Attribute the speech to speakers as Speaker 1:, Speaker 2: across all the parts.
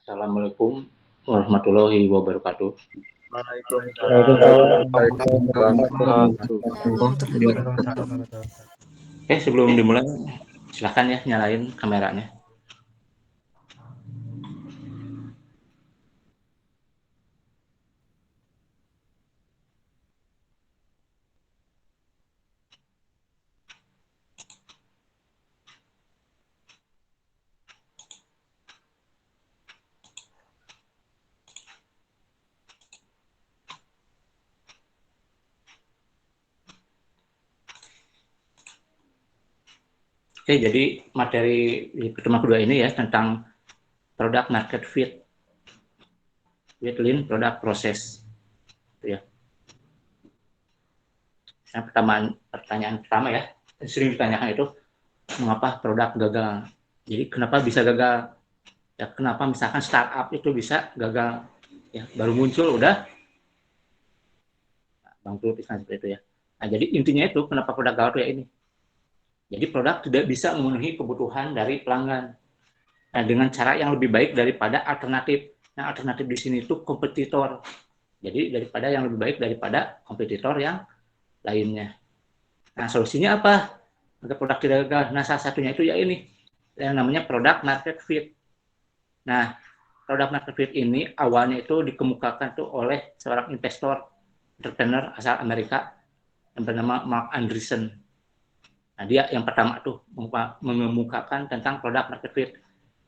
Speaker 1: Assalamualaikum warahmatullahi wabarakatuh. Sebelum dimulai, silahkan ya nyalain kameranya. Jadi materi di pertemuan kedua ini ya tentang product market fit, with lean product process. Itu ya. Yang pertanyaan pertama ya, sering ditanyakan itu, mengapa produk gagal? Jadi kenapa bisa gagal? Ya kenapa misalkan startup itu bisa gagal? Ya baru muncul udah bangkrut seperti itu ya. Nah jadi intinya itu kenapa produk gagal itu ya ini. Jadi produk tidak bisa memenuhi kebutuhan dari pelanggan dengan cara yang lebih baik daripada alternatif. Nah, alternatif di sini itu kompetitor. Jadi daripada yang lebih baik daripada kompetitor yang lainnya. Nah, solusinya apa? Agar produk tidak gagal. Nah, salah satunya itu ya ini yang namanya product market fit. Nah, product market fit ini awalnya itu dikemukakan tuh oleh seorang investor entrepreneur asal Amerika yang bernama Mark Andreessen. Nah, dia yang pertama tuh mengemukakan tentang product market fit.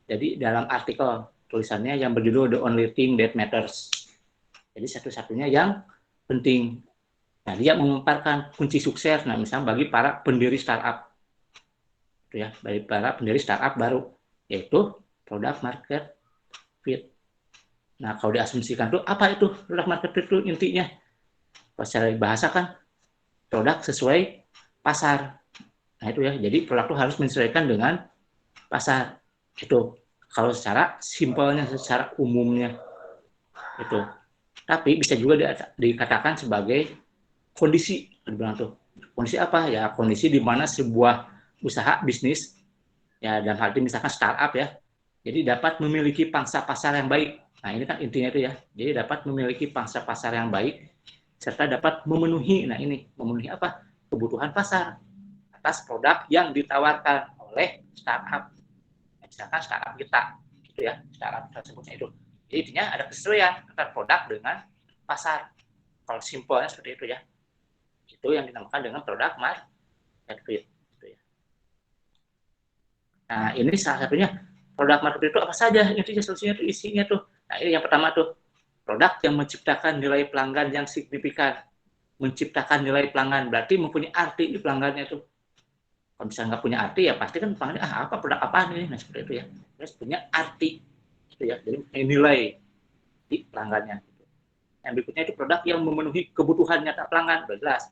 Speaker 1: Jadi dalam artikel tulisannya yang berjudul The Only Thing That Matters. Jadi satu-satunya yang penting. Nah, dia memaparkan kunci sukses. Nah, misalnya bagi para pendiri startup, itu ya, bagi para pendiri startup baru, yaitu product market fit. Nah, kalau diasumsikan tuh apa itu product market fit itu intinya? Kalau secara bahasa kan produk sesuai pasar. Nah itu ya, jadi produk itu harus menyesuaikan dengan pasar. Itu kalau secara simpelnya, secara umumnya itu. Tapi bisa juga dikatakan sebagai kondisi. Kondisi apa ya? Kondisi di mana sebuah usaha bisnis ya dalam hal ini misalkan startup ya. Jadi dapat memiliki pangsa pasar yang baik. Nah ini kan intinya itu ya. Jadi dapat memiliki pangsa pasar yang baik serta dapat memenuhi. Nah ini memenuhi apa? Kebutuhan pasar atas produk yang ditawarkan oleh startup. Misalkan startup kita, gitu ya, startup tersebutnya itu. Jadi intinya ada kesesuaian antara produk dengan pasar. Kalau simpelnya seperti itu ya. Itu yang dinamakan dengan produk market fit. Gitu ya. Nah ini salah satunya produk market fit itu apa saja? Intinya solusinya itu isinya tuh. Nah ini yang pertama tuh produk yang menciptakan nilai pelanggan yang signifikan. Menciptakan nilai pelanggan berarti mempunyai arti di pelanggannya tuh. Kalau misalnya nggak punya arti ya pasti kan pelanggan apa produk apa nih, nah seperti itu ya. Terus punya arti, gitu ya. Jadi nilai di pelanggannya. Gitu. Yang berikutnya itu produk yang memenuhi kebutuhan nyata pelanggan, jelas.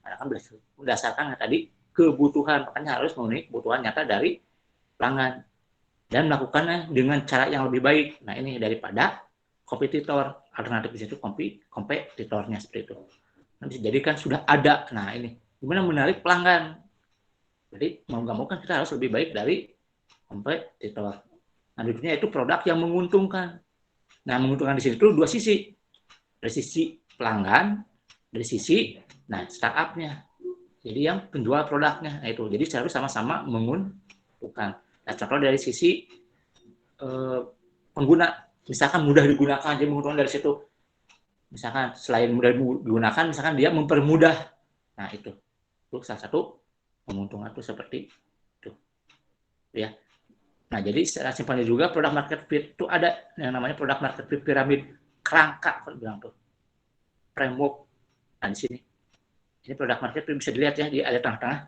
Speaker 1: Karena kan berdasarkan tadi kebutuhan, makanya harus memenuhi kebutuhan nyata dari pelanggan dan melakukannya dengan cara yang lebih baik. Nah ini daripada kompetitor, alternatif di situ kompetitornya seperti itu. Nanti jadi kan sudah ada. Nah ini gimana menarik pelanggan. Jadi mau nggak mau kan kita harus lebih baik dari kompetitor. Nah berikutnya itu produk yang menguntungkan. Nah menguntungkan di sini itu dua sisi. Dari sisi pelanggan, dari sisi startupnya. Jadi yang penjual produknya, nah itu. Jadi harus sama-sama menguntungkan. Nah contoh dari sisi pengguna, misalkan mudah digunakan, jadi menguntungkan dari situ. Misalkan selain mudah digunakan, misalkan dia mempermudah. Nah itu salah satu menguntungkan itu seperti itu. Ya. Nah, jadi secara simpelnya juga produk market fit itu ada yang namanya produk market fit piramid kerangka, kalau bilang tuh framework. Nah di sini ini produk market fit bisa dilihat ya, dia ada tengah-tengah.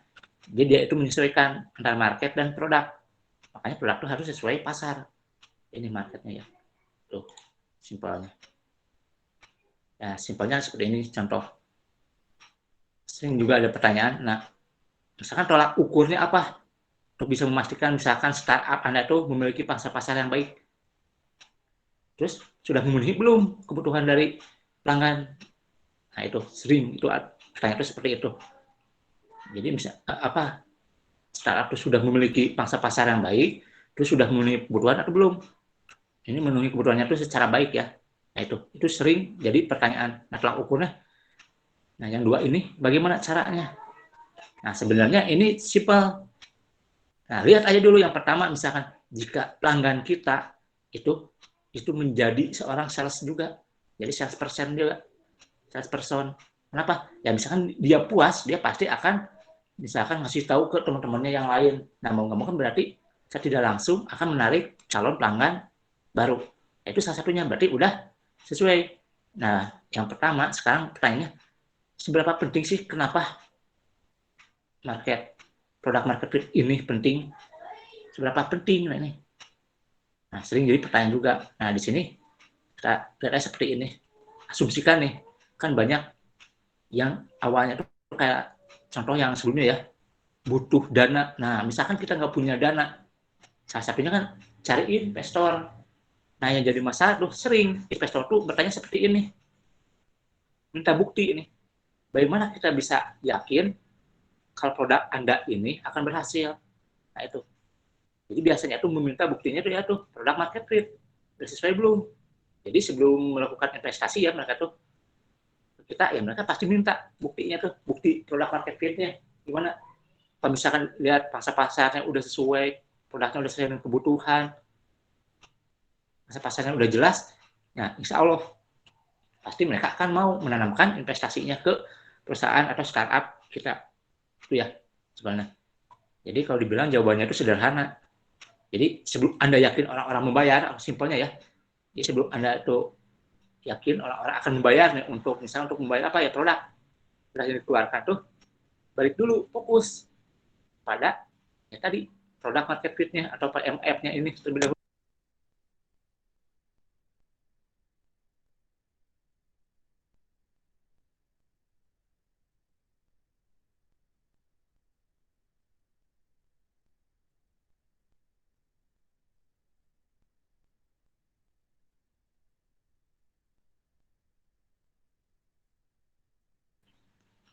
Speaker 1: Jadi dia itu menyesuaikan antara market dan produk. Makanya produk itu harus sesuai pasar. Ini marketnya ya. Tuh simpelnya. Ya simpelnya seperti ini contoh. Sering juga ada pertanyaan. Nah, misalkan tolak ukurnya apa? Untuk bisa memastikan misalkan startup Anda tuh memiliki pangsa pasar yang baik. Terus sudah memenuhi belum kebutuhan dari pelanggan? Nah itu sering itu pertanyaan itu seperti itu. Jadi apa startup itu sudah memiliki pangsa pasar yang baik, terus sudah memenuhi kebutuhan atau belum? ini memenuhi kebutuhannya itu secara baik ya. Nah itu sering jadi pertanyaan. Nah tolak ukurnya, nah yang dua ini bagaimana caranya? Nah sebenarnya ini simple. Nah lihat aja dulu yang pertama, misalkan jika pelanggan kita itu menjadi seorang sales juga, jadi sales person juga, sales person. Kenapa? Ya misalkan dia puas, dia pasti akan misalkan ngasih tahu ke teman-temannya yang lain. Nah mau nggak mau kan berarti saya tidak langsung akan menarik calon pelanggan baru. Itu salah satunya, berarti udah sesuai. Nah yang pertama sekarang pertanyaannya, seberapa penting sih, kenapa produk market fit ini penting? Seberapa penting ini? Nah sering jadi pertanyaan juga. Nah di sini kita lihat seperti ini. Asumsikan nih, kan banyak yang awalnya tuh kayak contoh yang sebelumnya ya, butuh dana. Nah misalkan kita nggak punya dana, salah satunya kan cari investor. Nah yang jadi masalah tuh sering investor tuh bertanya seperti ini, minta bukti ini. Bagaimana kita bisa yakin kalau produk Anda ini akan berhasil? Nah itu. Jadi biasanya tuh meminta buktinya tuh ya tuh produk market fit. Udah sesuai belum? Jadi sebelum melakukan investasi ya mereka tuh, kita ya mereka pasti minta buktinya tuh, bukti produk market fit-nya. Gimana? Kalau misalkan lihat pasar-pasarnya udah sesuai, produknya udah sesuai dengan kebutuhan, pasar-pasarnya udah jelas, nah insya Allah pasti mereka akan mau menanamkan investasinya ke perusahaan atau startup kita. Itu ya sebenarnya. Jadi kalau dibilang jawabannya itu sederhana. Jadi sebelum Anda yakin orang-orang membayar, simpelnya ya, jadi sebelum Anda itu yakin orang-orang akan membayar nih, untuk misalnya untuk membayar apa ya, produk yang dikeluarkan tuh, balik dulu fokus pada ya tadi produk market fit-nya atau PMF-nya ini terlebih dahulu.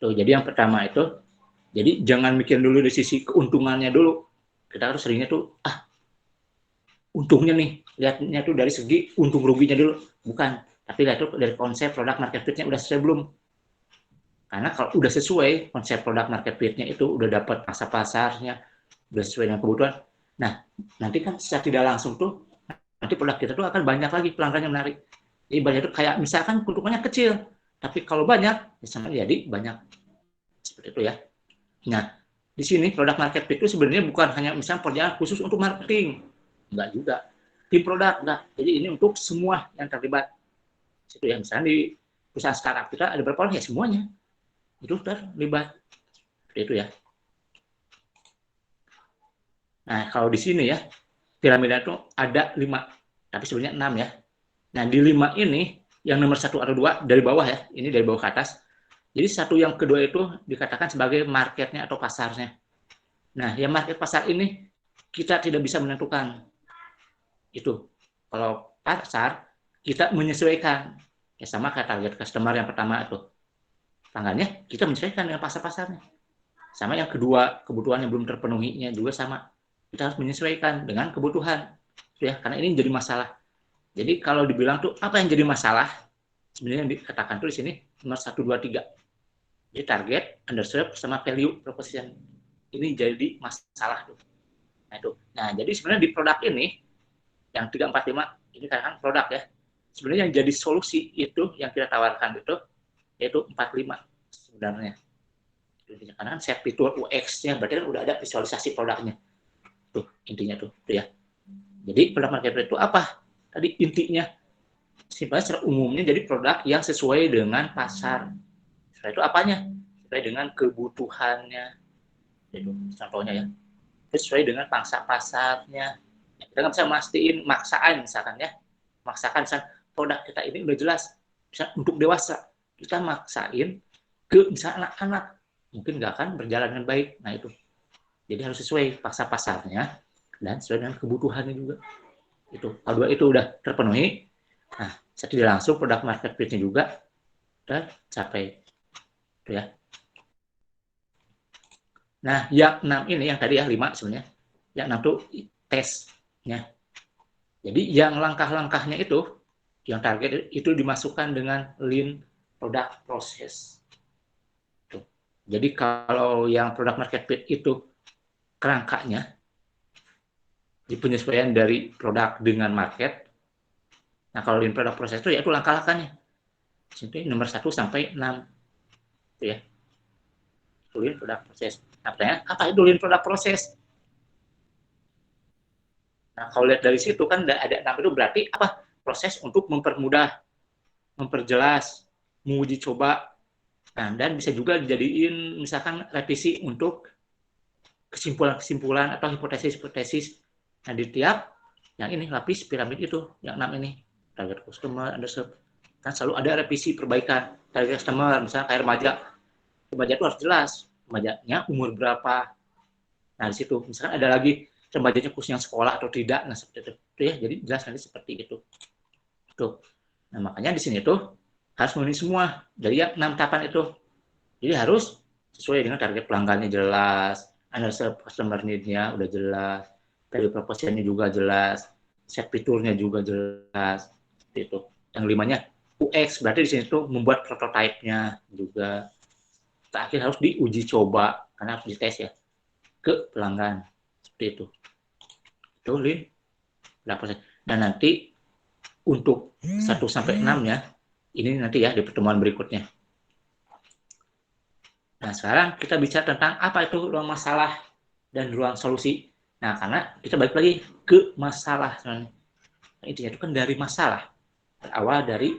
Speaker 1: Tuh, jadi yang pertama itu, jadi jangan mikir dulu dari sisi keuntungannya dulu. Kita harus seringnya tuh, untungnya nih, lihatnya tuh dari segi untung ruginya dulu. Bukan, tapi lihat tuh dari konsep produk market fit-nya udah sesuai belum. Karena kalau udah sesuai konsep produk market fit-nya itu, udah dapat pasar-pasarnya, udah sesuai dengan kebutuhan. Nah, nanti kan secara tidak langsung tuh, nanti produk kita tuh akan banyak lagi pelanggan yang menarik. Jadi banyak tuh kayak misalkan keuntungannya kecil, tapi kalau banyak, misalnya jadi banyak. Seperti itu ya. Nah, di sini produk market fit itu sebenarnya bukan hanya misalnya perjalanan khusus untuk marketing. Enggak juga. Tim produk, enggak. Jadi ini untuk semua yang terlibat. Itu ya, misalnya di perusahaan startup kita ada berapa orang ya, semuanya itu terlibat. Seperti itu ya. Nah, kalau di sini ya, piramida itu ada 5, tapi sebenarnya 6 ya. Nah, di 5 ini, yang nomor 1 atau 2 dari bawah ya, ini dari bawah ke atas. Jadi satu yang kedua itu dikatakan sebagai marketnya atau pasarnya. Nah, yang market pasar ini kita tidak bisa menentukan. Itu. Kalau pasar, kita menyesuaikan. Ya sama kayak target customer yang pertama itu. Tangannya kita menyesuaikan dengan pasar-pasarnya. Sama yang kedua, kebutuhan yang belum terpenuhinya juga sama. Kita harus menyesuaikan dengan kebutuhan. Ya, karena ini jadi masalah. Jadi kalau dibilang tuh apa yang jadi masalah, sebenarnya yang dikatakan tuh di sini nomor 1, 2, 3. Jadi target, underserved, sama value proposition. Ini jadi masalah tuh. Nah, itu. Nah, jadi sebenarnya di produk ini, yang 3, 4, 5, ini kan produk ya. Sebenarnya yang jadi solusi itu, yang kita tawarkan itu, yaitu 4, 5 sebenarnya. Karena kan set fitur UX-nya, berarti kan udah ada visualisasi produknya. Tuh, intinya tuh ya. Jadi produk market fit itu apa? Tadi intinya, simpelnya secara umumnya jadi produk yang sesuai dengan pasar. Setelah itu apanya? Sesuai dengan kebutuhannya. Itu contohnya ya. Sesuai dengan pangsa pasarnya. Kita nggak bisa mastiin maksaan misalkan ya. Maksakan misalkan produk kita ini udah jelas. Misalkan untuk dewasa. Kita maksain ke misalnya anak-anak. Mungkin nggak akan berjalan dengan baik. Nah itu. Jadi harus sesuai pangsa pasarnya dan sesuai dengan kebutuhannya juga. Itu. Kalau dua itu udah terpenuhi, nah tidak langsung produk market fit-nya juga tercapai. Itu ya. Nah, yang 6 ini, yang tadi ya 5 sebenarnya. Yang 6 itu tesnya. Jadi yang langkah-langkahnya itu, yang target itu dimasukkan dengan lean product process. Tuh. Jadi kalau yang product market fit itu kerangkanya di penyesuaian dari produk dengan market. Nah kalau lean product process itu yaitu langkah-langkahnya. Jadi nomor 1 sampai 6. Itu ya. Lean product process. Nah, pertanyaan, apa itu lean product process? Nah, kalau lihat dari situ kan ada 6 itu berarti apa? Proses untuk mempermudah, memperjelas, menguji coba. Nah, dan bisa juga dijadiin misalkan revisi untuk kesimpulan-kesimpulan atau hipotesis-hipotesis. Nah, di tiap yang ini lapis piramid itu, yang 6 ini. Target customer, underserved. Kan selalu ada revisi perbaikan. Target customer, misalnya kayak remaja. Remaja itu harus jelas. Remajanya umur berapa. Nah, di situ. Misalkan ada lagi remajanya khususnya sekolah atau tidak. Nah, seperti itu. Itu ya, jadi jelas nanti seperti itu. Tuh. Nah, makanya di sini tuh harus memenuhi semua. Dari yang 6 tahapan itu. Jadi harus sesuai dengan target pelanggannya jelas, analisa customer need-nya udah jelas, value proposition-nya juga jelas, set fiturnya juga jelas, seperti itu. Yang limanya UX, berarti di sini tuh membuat prototipe-nya juga. Terakhir harus diuji coba, karena harus dites ya, ke pelanggan, seperti itu. Itu Lin. Dan nanti untuk 1 sampai 6-nya, ini nanti ya di pertemuan berikutnya. Nah, sekarang kita bicara tentang apa itu ruang masalah dan ruang solusi. Nah, karena kita balik lagi ke masalah. Nah, intinya itu kan dari masalah. Berawal dari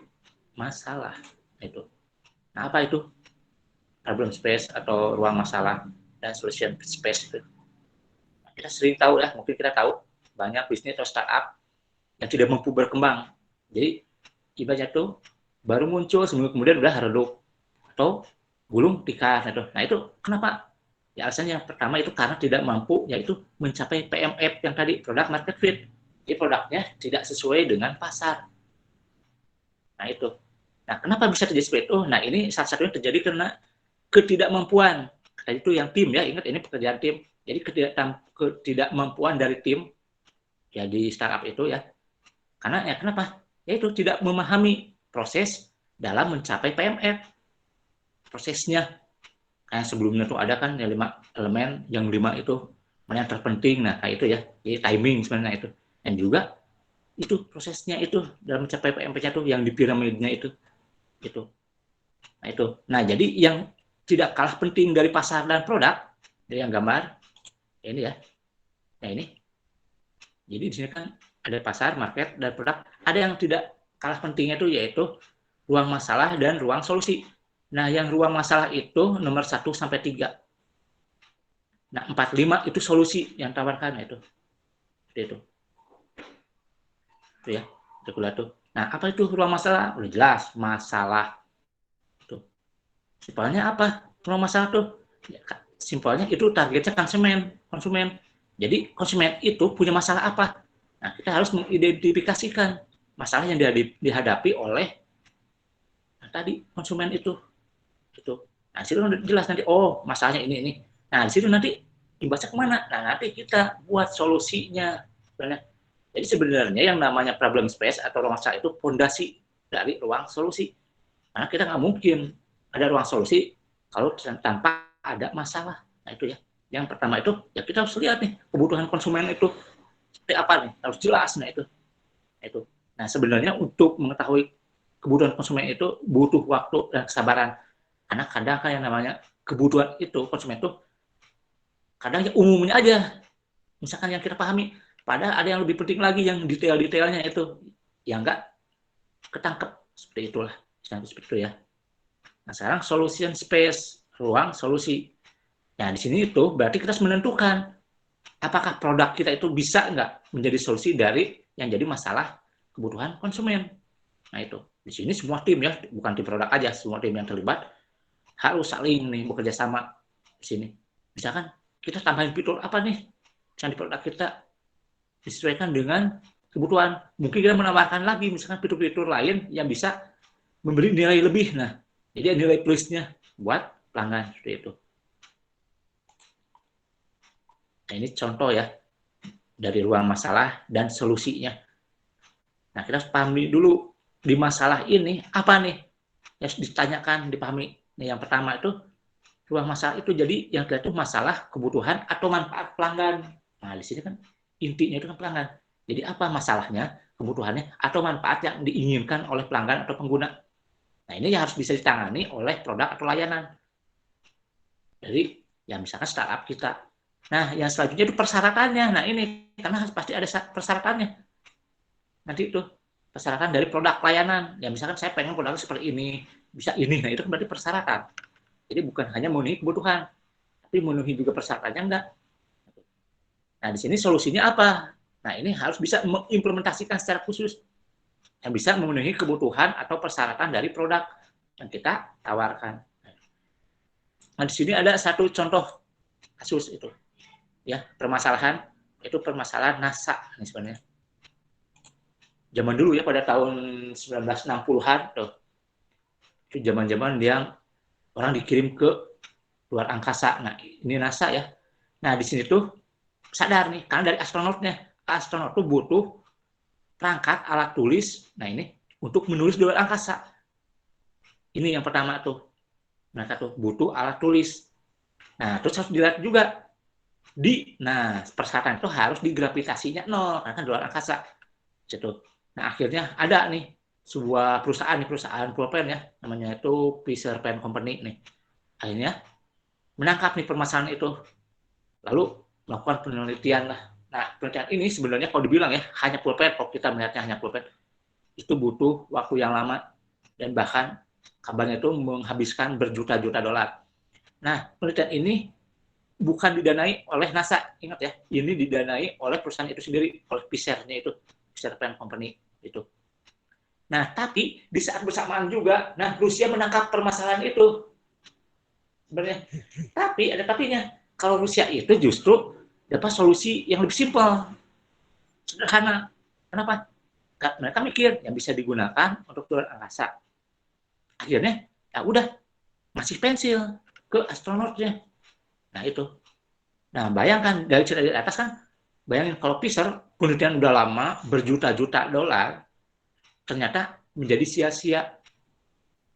Speaker 1: masalah. Itu. Nah, apa itu? Problem space atau ruang masalah dan solution space itu. Nah, kita sering tahu ya, mungkin kita tahu banyak bisnis atau startup yang tidak mampu berkembang. Jadi, ibaratnya tuh baru muncul, seminggu kemudian udah redup. Atau gulung tikar. Nah, itu kenapa? Ya alasannya yang pertama itu karena tidak mampu yaitu mencapai PMF yang tadi, product market fit. Jadi produknya tidak sesuai dengan pasar. Nah itu. Nah kenapa bisa terjadi seperti itu? Nah ini salah satunya terjadi karena ketidakmampuan. Tadi itu yang tim ya, ingat ini pekerjaan tim. Jadi ketidakmampuan dari tim ya di startup itu ya. Karena ya kenapa? Yaitu tidak memahami proses dalam mencapai PMF. Prosesnya. Kayak sebelumnya tuh ada kan ya 5 elemen, yang 5 itu mana yang terpenting. Nah, kayak itu ya. Jadi timing sebenarnya itu. Dan juga itu prosesnya itu dalam mencapai PMP-nya tuh yang di piramidnya itu. Itu. Nah, itu. Nah, jadi yang tidak kalah penting dari pasar dan produk, dari yang gambar ini ya. Nah, ini. Jadi di sini kan ada pasar, market, dan produk. Ada yang tidak kalah pentingnya itu yaitu ruang masalah dan ruang solusi. Nah, yang ruang masalah itu nomor 1 sampai 3. Nah, 4, 5 itu solusi yang tawarkan itu. Itu. Itu ya. Itu. Nah, apa itu ruang masalah? Udah jelas, masalah. Tuh. Simpelnya apa? Ruang masalah tuh. Ya, simpelnya itu targetnya konsumen. Jadi konsumen itu punya masalah apa? Nah, kita harus mengidentifikasikan masalah yang dihadapi oleh tadi konsumen itu. Itu. Nah, di situ jelas nanti, oh masalahnya ini. Nah, di situ nanti dibaca kemana? Nah, nanti kita buat solusinya. Jadi sebenarnya yang namanya problem space atau ruang masalah itu fondasi dari ruang solusi. Karena kita nggak mungkin ada ruang solusi kalau tanpa ada masalah. Nah itu ya. Yang pertama itu ya kita harus lihat nih kebutuhan konsumen itu seperti apa nih, harus jelas. Nah itu. Nah sebenarnya untuk mengetahui kebutuhan konsumen itu butuh waktu dan kesabaran. Karena kadang kan yang namanya kebutuhan itu konsumen itu kadang umumnya aja. Misalkan yang kita pahami, padahal ada yang lebih penting lagi yang detail-detailnya itu yang enggak ketangkep. Seperti itulah. Seperti itu ya. Nah sekarang solution space, ruang solusi. Nah di sini itu berarti kita harus menentukan apakah produk kita itu bisa nggak menjadi solusi dari yang jadi masalah kebutuhan konsumen. Nah itu di sini semua tim ya, bukan tim produk aja, semua tim yang terlibat harus saling nih bekerja sama di sini. Misalkan kita tambahin fitur apa nih yang di produk kita disesuaikan dengan kebutuhan. Mungkin kita menambahkan lagi misalkan fitur-fitur lain yang bisa memberi nilai lebih. Nah, jadi nilai plusnya buat pelanggan seperti itu. Nah, ini contoh ya dari ruang masalah dan solusinya. Nah, kita harus pahami dulu di masalah ini apa nih yang harus ditanyakan, dipahami. Nah, yang pertama itu ruang masalah itu jadi yang kedua itu masalah kebutuhan atau manfaat pelanggan. Nah, di sini kan intinya itu kan pelanggan. Jadi apa masalahnya, kebutuhannya atau manfaat yang diinginkan oleh pelanggan atau pengguna. Nah, ini yang harus bisa ditangani oleh produk atau layanan. Jadi, ya misalkan startup kita. Nah, yang selanjutnya itu persyaratannya. Nah, ini karena pasti ada persyaratannya. Nanti itu persyaratan dari produk layanan. Ya misalkan saya pengen produk seperti ini, bisa ini. Nah, itu berarti persyaratan. Jadi bukan hanya memenuhi kebutuhan, tapi memenuhi juga persyaratannya enggak. Nah, di sini solusinya apa? Nah, ini harus bisa mengimplementasikan secara khusus yang bisa memenuhi kebutuhan atau persyaratan dari produk yang kita tawarkan. Nah, di sini ada satu contoh kasus itu, ya permasalahan itu permasalahan NASA ini sebenarnya. Zaman dulu ya pada tahun 1960-an tuh, itu zaman-zaman yang orang dikirim ke luar angkasa. Nah, ini NASA ya. Nah, di sini tuh sadar nih, karena dari astronot tuh butuh perangkat alat tulis. Nah, ini untuk menulis di luar angkasa. Ini yang pertama tuh. Mereka tuh butuh alat tulis. Nah, terus harus dilihat juga persyaratan itu harus di gravitasinya 0 karena kan di luar angkasa. Gitu. Nah, akhirnya ada nih sebuah perusahaan pulpen ya, namanya itu Fisher Pen Company nih. Akhirnya menangkap nih permasalahan itu. Lalu melakukan penelitian lah. Nah, penelitian ini sebenarnya kalau dibilang ya hanya pulpen, kalau kita melihatnya hanya pulpen, itu butuh waktu yang lama dan bahkan kabarnya itu menghabiskan berjuta-juta dolar. Nah, penelitian ini bukan didanai oleh NASA, ingat ya, ini didanai oleh perusahaan itu sendiri, oleh Fisher-nya itu, Fisher Pen Company itu. Nah, tapi di saat bersamaan juga, nah Rusia menangkap permasalahan itu sebenarnya. Tapi ada tapinya, kalau Rusia itu justru dapat solusi yang lebih simpel, sederhana. Kenapa? Mereka mikir yang bisa digunakan untuk luar angkasa. Akhirnya, ya udah, masih pensil ke astronotnya. Nah, itu. Nah, bayangkan dari cerita di atas kan, bayangin kalau Fisher penelitian udah lama, berjuta-juta dolar, ternyata menjadi sia-sia.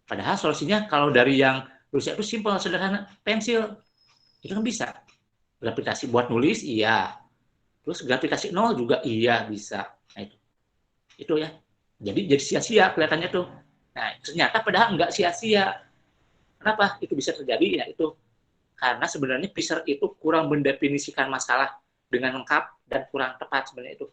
Speaker 1: Padahal solusinya kalau dari yang Rusia itu simpel, sederhana, pensil. Itu kan bisa. Gravitasi buat nulis, iya. Terus gravitasi nol juga, iya bisa. Nah, itu ya. Jadi sia-sia kelihatannya tuh. Nah, ternyata padahal nggak sia-sia. Kenapa itu bisa terjadi? Ya itu karena sebenarnya Fisher itu kurang mendefinisikan masalah dengan lengkap dan kurang tepat sebenarnya itu.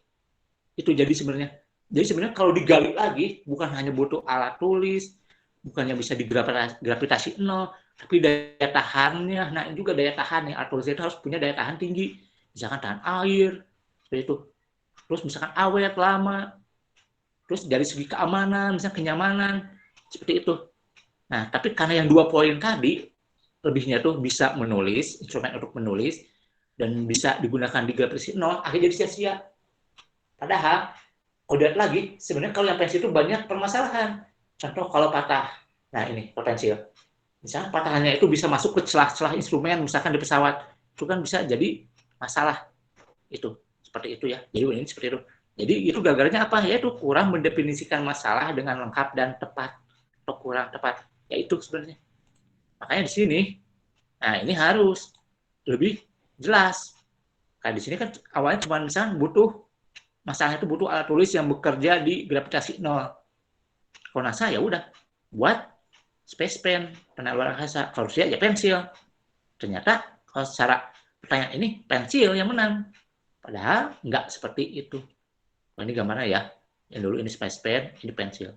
Speaker 1: Itu jadi sebenarnya. Jadi sebenarnya kalau digali lagi, bukan hanya butuh alat tulis, bukannya bisa digravitasi nol, tapi daya tahannya. Nah, ini juga daya tahan nih. Alat tulis itu harus punya daya tahan tinggi. Misalkan tahan air, seperti itu. Terus misalkan awet lama. Terus dari segi keamanan, misalnya kenyamanan, seperti itu. Nah, tapi karena yang 2 poin tadi, lebihnya tuh bisa menulis, instrumen untuk menulis, dan bisa digunakan di gravitasi nol, akhirnya jadi sia-sia. Padahal, kalau dilihat lagi, sebenarnya kalau yang pensil itu banyak permasalahan. Contoh kalau patah, nah ini potensial. Misalnya patahannya itu bisa masuk ke celah-celah instrumen, misalkan di pesawat, itu kan bisa jadi masalah. Itu, seperti itu ya. Jadi ini seperti itu. Jadi itu gagalnya apa? Yaitu kurang mendefinisikan masalah dengan lengkap dan tepat. Atau kurang tepat. Ya itu sebenarnya. Makanya di sini, nah ini harus lebih jelas. Karena di sini kan awalnya cuma misalnya masalah itu butuh alat tulis yang bekerja di gravitasi nol. Kalau NASA ya udah buat space pen, pena luar angkasa. Kalau Rusia ya pensil. Ternyata kalau secara pertanyaan ini pensil yang menang. Padahal nggak seperti itu. Nah, ini gambarnya ya. Yang dulu ini space pen, ini pensil.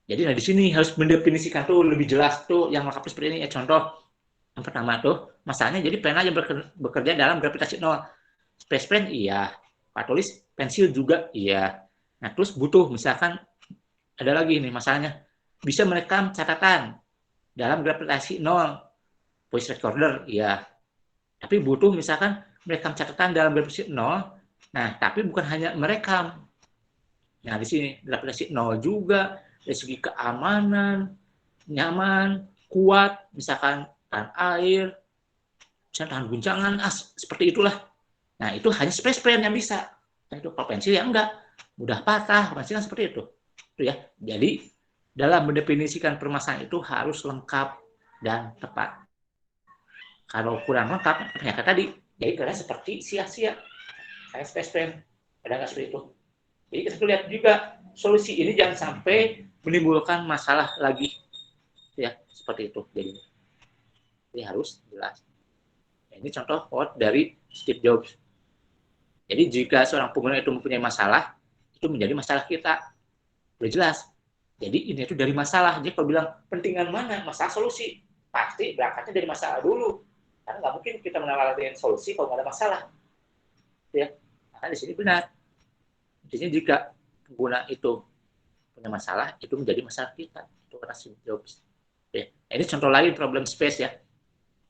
Speaker 1: Jadi nah di sini harus mendefinisikan tuh lebih jelas tuh yang lengkap seperti ini. Ya contoh yang pertama tuh masalahnya jadi pena yang bekerja dalam gravitasi nol. Space pen iya, Pak tulis pensil juga iya. Nah terus butuh misalkan ada lagi nih masalahnya bisa merekam catatan dalam gravitasi nol. Voice recorder iya. Tapi butuh misalkan merekam catatan dalam gravitasi nol. Nah tapi bukan hanya merekam. Nah di sini gravitasi nol juga dari segi keamanan, nyaman, kuat, misalkan tahan air, misalkan tahan guncangan, seperti itulah. Nah itu hanya space pen yang bisa. Nah itu kalau pensil ya enggak. mudah patah, pasti kan seperti itu. Itu ya. Jadi dalam mendefinisikan permasalahan itu harus lengkap dan tepat. Kalau kurang lengkap, ternyata tadi, jadi karena seperti sia-sia. Saya spend, ada nggak seperti itu? Jadi kita lihat juga solusi ini jangan sampai menimbulkan masalah lagi, ya seperti itu. Jadi harus jelas. Nah, ini contoh quote dari Steve Jobs. Jadi jika seorang pengguna itu mempunyai masalah, itu menjadi masalah kita. Udah jelas. Jadi ini itu dari masalah. Jadi kalau bilang pentingan mana, masalah solusi, pasti berangkatnya dari masalah dulu. Karena nggak mungkin kita menawarkan solusi kalau nggak ada masalah. Ya, karena di sini benar. Intinya jika pengguna itu punya masalah, itu menjadi masalah kita. Itu kata Steve Jobs. Ya. Ini contoh lain problem space ya.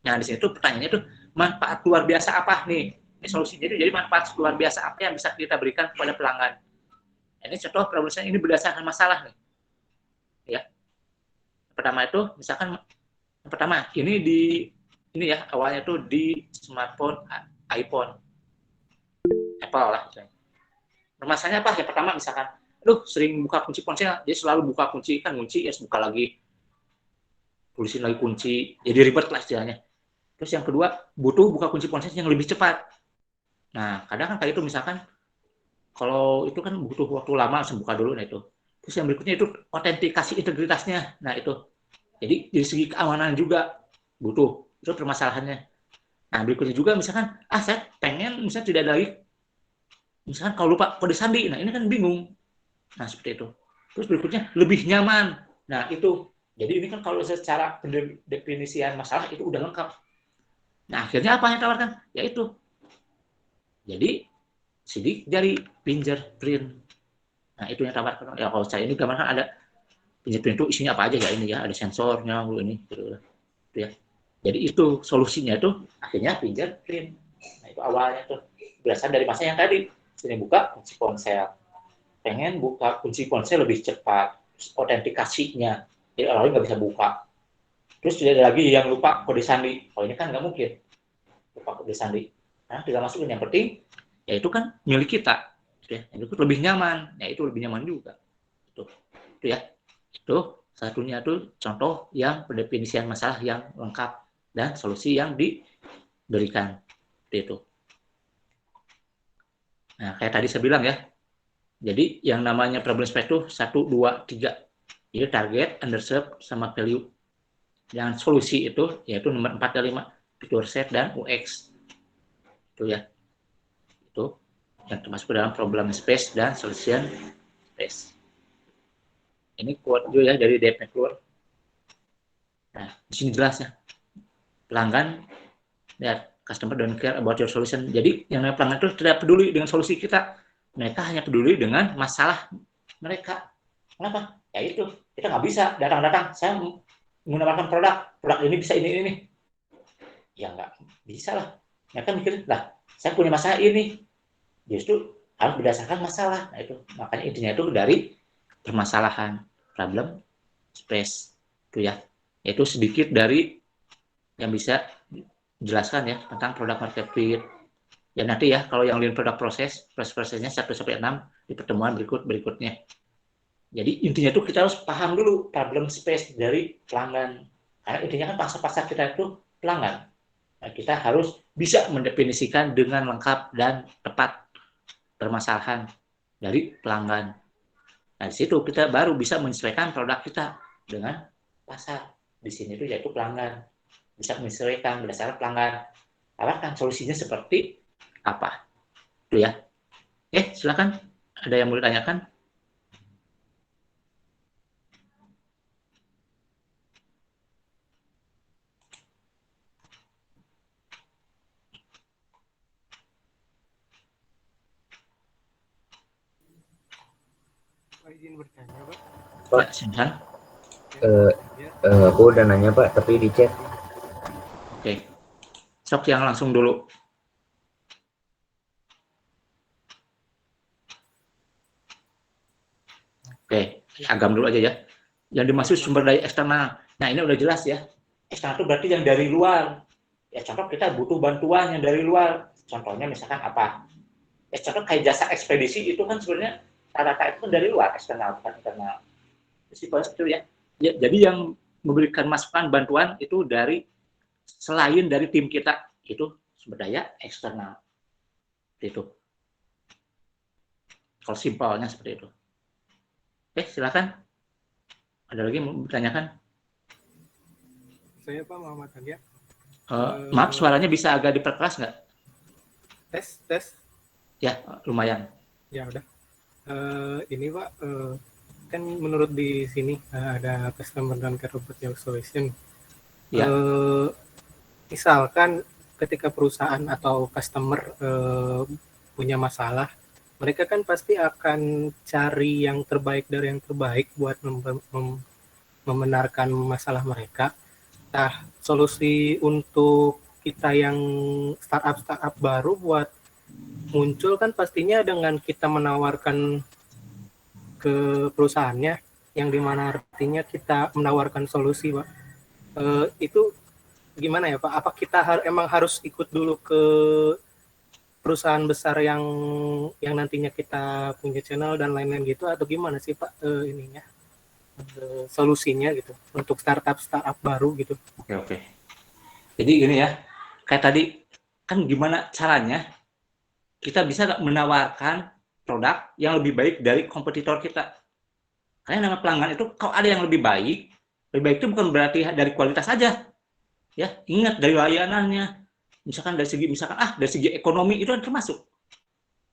Speaker 1: Nah di sini tuh pertanyaannya tuh manfaat luar biasa apa nih? Ini solusinya itu jadi manfaat luar biasa apa yang bisa kita berikan kepada pelanggan? Ini contoh problem space ini berdasarkan masalah nih. Ya. Yang pertama itu misalkan yang pertama ini ya awalnya tuh di smartphone iPhone Apple lah. Masalahnya apa? Yang pertama misalkan, sering buka kunci ponsel, jadi selalu buka kunci kan kunci ya buka lagi, tulisin lagi kunci, jadi ribet lah istilahnya. Terus yang kedua butuh buka kunci ponsel yang lebih cepat. Nah kadang kan kayak itu misalkan kalau itu kan butuh waktu lama langsung buka dulu, nah itu. Terus yang berikutnya itu autentikasi integritasnya, nah itu. Jadi dari segi keamanan juga butuh, itu permasalahannya. Nah berikutnya juga misalkan, saya pengen misalnya tidak ada lagi, misalkan kalau lupa kode sandi, nah ini kan bingung. Nah seperti itu. Terus berikutnya lebih nyaman, nah itu. Jadi ini kan kalau secara pendefinisian masalah itu udah lengkap. Nah akhirnya apa yang tawarkan? Yaitu jadi sidik jari fingerprint. Nah itu yang tawarkan. Ya kalau saya ini gambarkan ada fingerprint itu isinya apa aja ya ini ya, ada sensornya ini gitu ya. Jadi itu solusinya itu akhirnya fingerprint. Nah itu awalnya tuh berasal dari masa yang tadi. Sini buka kunci ponsel. Pengen buka kunci ponsel lebih cepat, autentikasinya. Jadi orang lain nggak bisa buka. Terus tidak ada lagi yang lupa kode sandi. Kalau ini kan nggak mungkin lupa kode sandi. Nah, tinggal masukin. Yang penting ya itu kan milik kita. Ya, itu lebih nyaman. Ya itu lebih nyaman juga. Itu ya. Itu satunya itu contoh yang pendefinisian masalah yang lengkap dan solusi yang diberikan. Itu. Nah, kayak tadi saya bilang ya. Jadi yang namanya problem space itu 1, 2, 3. Jadi target, underserved, sama value. Yang solusi itu yaitu nomor 4 dan 5. Feature set dan UX. Itu ya. Itu yang termasuk dalam problem space dan solution space. Ini quote juga ya dari Dave McClure. Nah, di sini jelas ya. Pelanggan ya customer don't care about your solution. Jadi yang namanya pelanggan itu tidak peduli dengan solusi kita. Mereka hanya peduli dengan masalah mereka. Kenapa? Ya itu, kita nggak bisa datang-datang, saya menggunakan produk ini bisa ini. Ya nggak bisa lah. Mereka mikir, lah saya punya masalah ini. Justru harus berdasarkan masalah. Nah itu, makanya intinya itu dari permasalahan, problem, space. Itu ya. Itu sedikit dari yang bisa jelaskan ya tentang produk market fit. Ya nanti ya kalau yang lean product prosesnya 1-6 di pertemuan berikutnya. Jadi intinya itu kita harus paham dulu problem space dari pelanggan. Karena intinya kan pasar kita itu pelanggan. Nah, kita harus bisa mendefinisikan dengan lengkap dan tepat permasalahan dari pelanggan. Nah, di situ kita baru bisa menyesuaikan produk kita dengan pasar. Di sini itu yaitu pelanggan. Bisa menyesuaikan berdasarkan pelanggan. Tawarkan solusinya seperti apa. Itu ya. Silakan. Ada yang mau ditanyakan?
Speaker 2: Izin bertanya, Pak.
Speaker 1: Pak, silahkan.
Speaker 3: Aku udah nanya Pak, tapi di chat.
Speaker 1: Oke. Sok yang langsung dulu. Oke, agam dulu aja ya. Yang dimaksud sumber daya eksternal. Nah, ini udah jelas ya. Eksternal itu berarti yang dari luar. Ya, contoh kita butuh bantuan yang dari luar. Contohnya misalkan apa? Contoh kayak jasa ekspedisi itu kan sebenarnya rata-rata itu kan dari luar, eksternal, bukan internal. Simpelnya itu ya. Jadi yang memberikan masukan bantuan itu dari selain dari tim kita, itu sumber daya eksternal. Itu. Kalau simpelnya seperti itu. Oke, silakan. Ada lagi yang mau ditanyakan?
Speaker 2: Saya Pak Muhammad Hadia.
Speaker 1: Maaf, suaranya bisa agak diperkeras nggak?
Speaker 2: Tes.
Speaker 1: Ya, lumayan.
Speaker 2: Ya udah. Ini Pak, kan menurut di sini ada customer dan care robot solution.
Speaker 1: Ya.
Speaker 2: Misalkan ketika perusahaan atau customer punya masalah, mereka kan pasti akan cari yang terbaik dari yang terbaik buat membenarkan masalah mereka. Nah, solusi untuk kita yang startup baru buat muncul kan pastinya dengan kita menawarkan ke perusahaannya, yang dimana artinya kita menawarkan solusi, Pak. Itu gimana ya, Pak? Apa kita emang harus ikut dulu ke perusahaan besar yang nantinya kita punya channel dan lain-lain gitu, atau gimana sih Pak ininya solusinya gitu untuk startup baru gitu?
Speaker 1: Oke. Jadi gini ya, kayak tadi kan gimana caranya kita bisa menawarkan produk yang lebih baik dari kompetitor kita. Karena nama pelanggan itu kalau ada yang lebih baik itu bukan berarti dari kualitas saja. Ya, ingat dari layanannya. Misalkan dari segi ekonomi itu kan termasuk.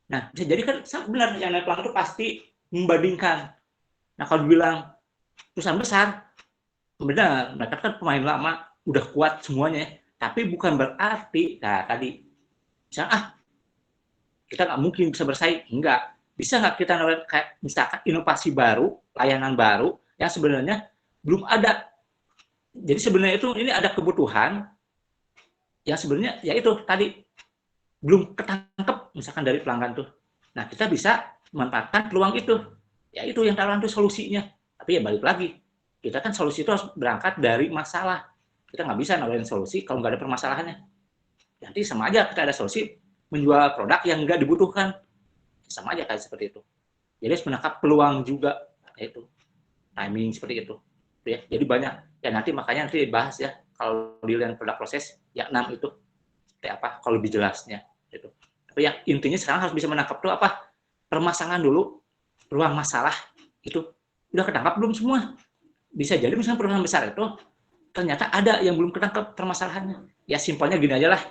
Speaker 1: Nah, bisa jadi kan benar yang namanya pelanggan itu pasti membandingkan. Nah, kalau dibilang perusahaan besar, benar, mereka kan pemain lama, udah kuat semuanya, tapi bukan berarti, tadi, misalnya, kita nggak mungkin bisa bersaing, enggak. Bisa nggak kita nawarin kayak misalkan inovasi baru, layanan baru, yang sebenarnya belum ada. Jadi sebenarnya itu ini ada kebutuhan, yang sebenarnya ya itu tadi belum ketangkep misalkan dari pelanggan tuh. Nah, kita bisa memanfaatkan peluang itu. Ya itu yang tawaran itu solusinya. Tapi ya balik lagi, kita kan solusi itu harus berangkat dari masalah. Kita nggak bisa nawarin solusi kalau nggak ada permasalahannya. Nanti sama aja kita ada solusi menjual produk yang nggak dibutuhkan. Sama aja kayak seperti itu. Jadi harus menangkap peluang juga. Itu timing seperti itu. Ya, jadi banyak. Ya nanti makanya nanti dibahas ya kalau dilihat produk proses ya 6 itu kayak apa kalau lebih jelasnya itu. Tapi yang intinya sekarang harus bisa menangkap tuh apa permasalahan dulu, peluang masalah itu udah ketangkap belum semua. Bisa jadi misalnya perusahaan besar itu ternyata ada yang belum ketangkap permasalahannya. Ya simpelnya gini aja lah.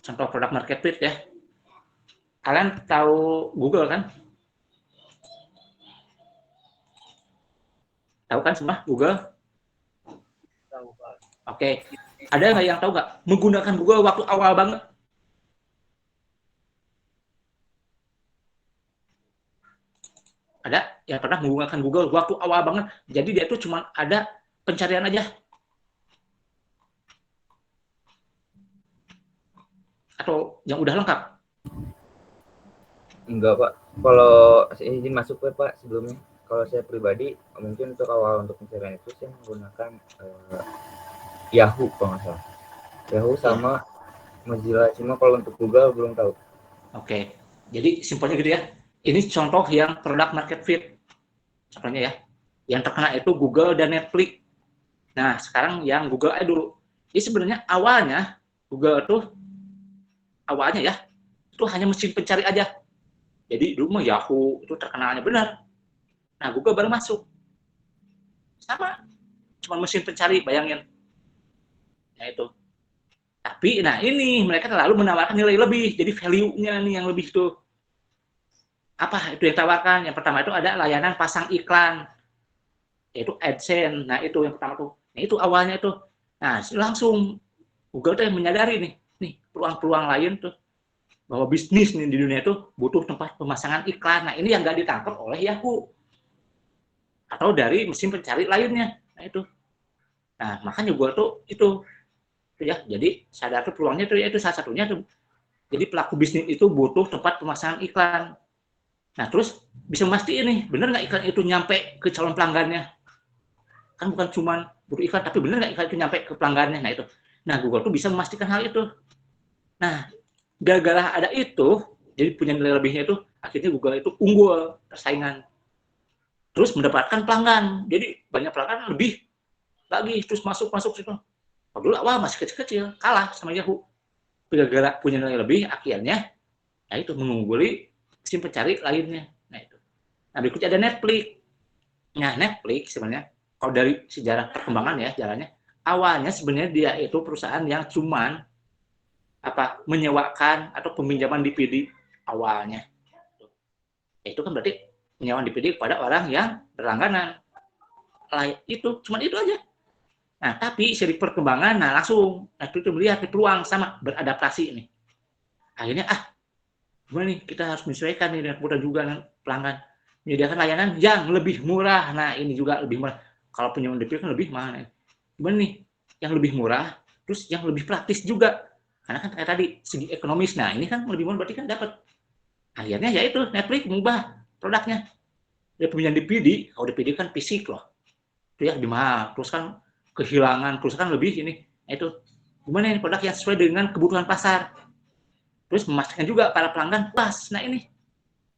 Speaker 1: Contoh produk market fit ya. Kalian tahu Google kan? Tahu kan semua Google?
Speaker 2: Tahu, Pak.
Speaker 1: Oke. Ada nggak yang tahu nggak menggunakan Google waktu awal banget? Ada yang pernah menggunakan Google waktu awal banget. Jadi dia itu cuma ada pencarian aja. Atau yang udah lengkap?
Speaker 3: Enggak, Pak. Kalau saya izin masuk Pak sebelumnya. Kalau saya pribadi mungkin untuk awal untuk pencarian itu saya menggunakan Yahoo kalau nggak salah. Yahoo sama Mozilla. Cuma kalau untuk Google belum tahu.
Speaker 1: Oke. Jadi simpelnya gitu ya. Ini contoh yang produk market fit. Contohnya ya. Yang terkena itu Google dan Netflix. Nah, sekarang yang Google aja dulu. Jadi sebenarnya awalnya Google tuh awalnya ya itu hanya mesin pencari aja. Jadi dulu mah Yahoo itu terkenalnya benar. Nah, Google baru masuk. Sama. Cuma mesin pencari, bayangin. Ya itu. Tapi, nah ini mereka terlalu menawarkan nilai lebih. Jadi value-nya nih yang lebih tuh. Apa itu yang tawarkan? Yang pertama itu ada layanan pasang iklan. Yaitu AdSense. Nah, itu yang pertama tuh. Nah, itu awalnya tuh. Nah, langsung Google tuh yang menyadari nih peluang-peluang lain tuh. Bahwa bisnis nih di dunia itu butuh tempat pemasangan iklan. Nah, ini yang nggak ditangkap oleh Yahoo. Atau dari mesin pencari lainnya. Nah, itu. Nah, makanya Google tuh itu ya. Jadi sadar tuh peluangnya tuh itu salah satunya tuh. Jadi pelaku bisnis itu butuh tempat pemasangan iklan. Nah, terus bisa memastikan nih, benar nggak iklan itu nyampe ke calon pelanggannya? Kan bukan cuma butuh iklan, tapi benar nggak iklan itu nyampe ke pelanggannya? Nah, itu. Nah, Google tuh bisa memastikan hal itu. Nah, gara-gara ada itu, jadi punya nilai lebihnya itu, akhirnya Google itu unggul persaingan, terus mendapatkan pelanggan, jadi banyak pelanggan lebih lagi, terus masuk situ. Oh, dulu awal masih kecil-kecil, kalah sama Yahoo, gara-gara punya nilai lebih, akhirnya ya itu mengungguli si pencari lainnya. Nah itu. Nah berikutnya ada Netflix. Nah Netflix sebenarnya kalau dari sejarah perkembangan ya jalannya, awalnya sebenarnya dia itu perusahaan yang cuman menyewakan atau peminjaman DVD awalnya. Itu kan berarti menyewa DVD kepada orang yang berlangganan. Itu cuman itu aja. Nah tapi seri perkembangan, nah langsung Netflix itu melihat peluang sama beradaptasi ini. Akhirnya gimana nih kita harus menyesuaikan nih dengan kebutuhan juga pelanggan, menyediakan layanan yang lebih murah. Nah ini juga lebih murah. Kalau penyewaan DVD kan lebih mahal. Gimana nih yang lebih murah, terus yang lebih praktis juga. Karena kan kayak tadi segi ekonomis. Nah ini kan lebih murah berarti kan dapat. Akhirnya ya itu Netflix mengubah produknya. Dia peminjam DVD, kalau DVD kan fisik loh. Itu ya lebih mahal. Terus kan kehilangan, terus kan lebih ini. Nah, itu gimana ini produk yang sesuai dengan kebutuhan pasar. Terus memastikan juga para pelanggan puas. Nah ini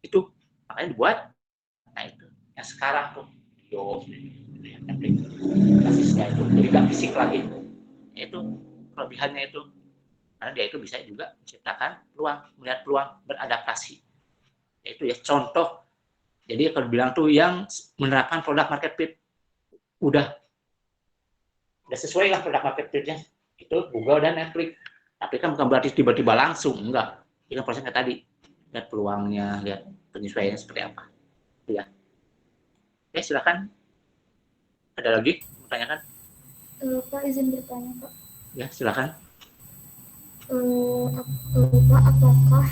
Speaker 1: itu makanya dibuat. Nah itu yang sekarang tuh basisnya itu jadi nggak fisik lagi. Itu kelebihannya itu karena dia itu bisa juga menciptakan peluang, melihat peluang beradaptasi. Itu ya contoh. Jadi kalau bilang tuh yang menerapkan produk market fit udah sesuai lah produk market fitnya itu Google dan Netflix. Tapi kan bukan berarti tiba-tiba langsung, enggak. Itu prosesnya tadi, lihat peluangnya, lihat penyesuaiannya seperti apa. Ya. Oke, silakan. Ada lagi pertanyaan?
Speaker 4: Pak izin bertanya Pak.
Speaker 1: Ya, silakan.
Speaker 4: Pak, apakah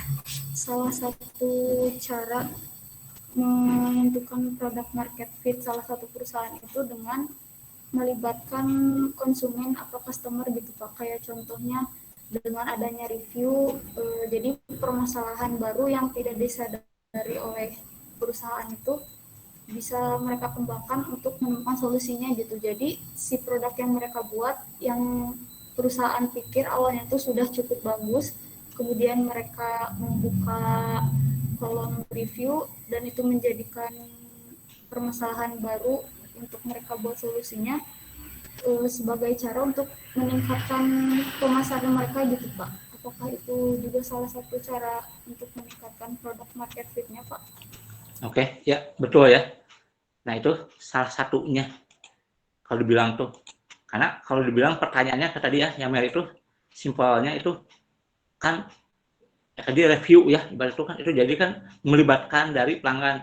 Speaker 4: salah satu cara menentukan produk market fit salah satu perusahaan itu dengan melibatkan konsumen atau customer gitu Pak? Kayak contohnya dengan adanya review, jadi permasalahan baru yang tidak disadari oleh perusahaan itu bisa mereka kembangkan untuk menemukan solusinya gitu. Jadi si produk yang mereka buat yang perusahaan pikir awalnya itu sudah cukup bagus, kemudian mereka membuka kolom review dan itu menjadikan permasalahan baru untuk mereka buat solusinya sebagai cara untuk meningkatkan pemasaran mereka gitu Pak. Apakah itu juga salah satu cara untuk meningkatkan produk market fit-nya Pak?
Speaker 1: Oke, ya betul ya. Nah itu salah satunya kalau dibilang tuh. Karena kalau dibilang pertanyaannya tadi ya, yang Mary itu simpelnya itu kan tadi review ya, ibarat itu kan itu jadi kan melibatkan dari pelanggan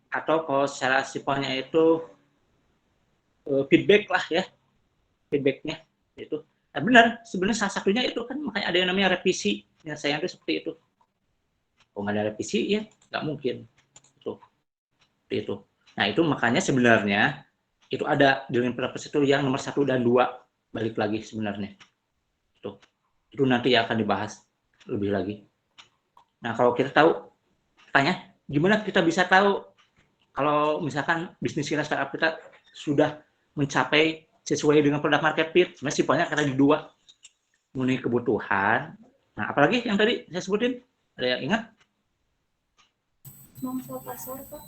Speaker 1: atau kalau secara simpelnya itu feedback lah ya, feedbacknya itu. Nah, benar, sebenarnya salah satunya itu kan makanya ada yang namanya revisi. Yang saya itu seperti itu. Kalau nggak ada revisi ya nggak mungkin itu. Seperti itu. Nah itu makanya sebenarnya itu ada di link purpose itu yang nomor 1 dan 2 balik lagi sebenarnya. Itu nanti akan dibahas lebih lagi. Nah kalau kita tahu, tanya gimana kita bisa tahu kalau misalkan bisnis kita, startup kita sudah mencapai sesuai dengan produk market fit. Sebenarnya simpelnya kata di 2, memenuhi kebutuhan. Nah apalagi yang tadi saya sebutin, ada yang ingat?
Speaker 4: Mangsa pasar Pak?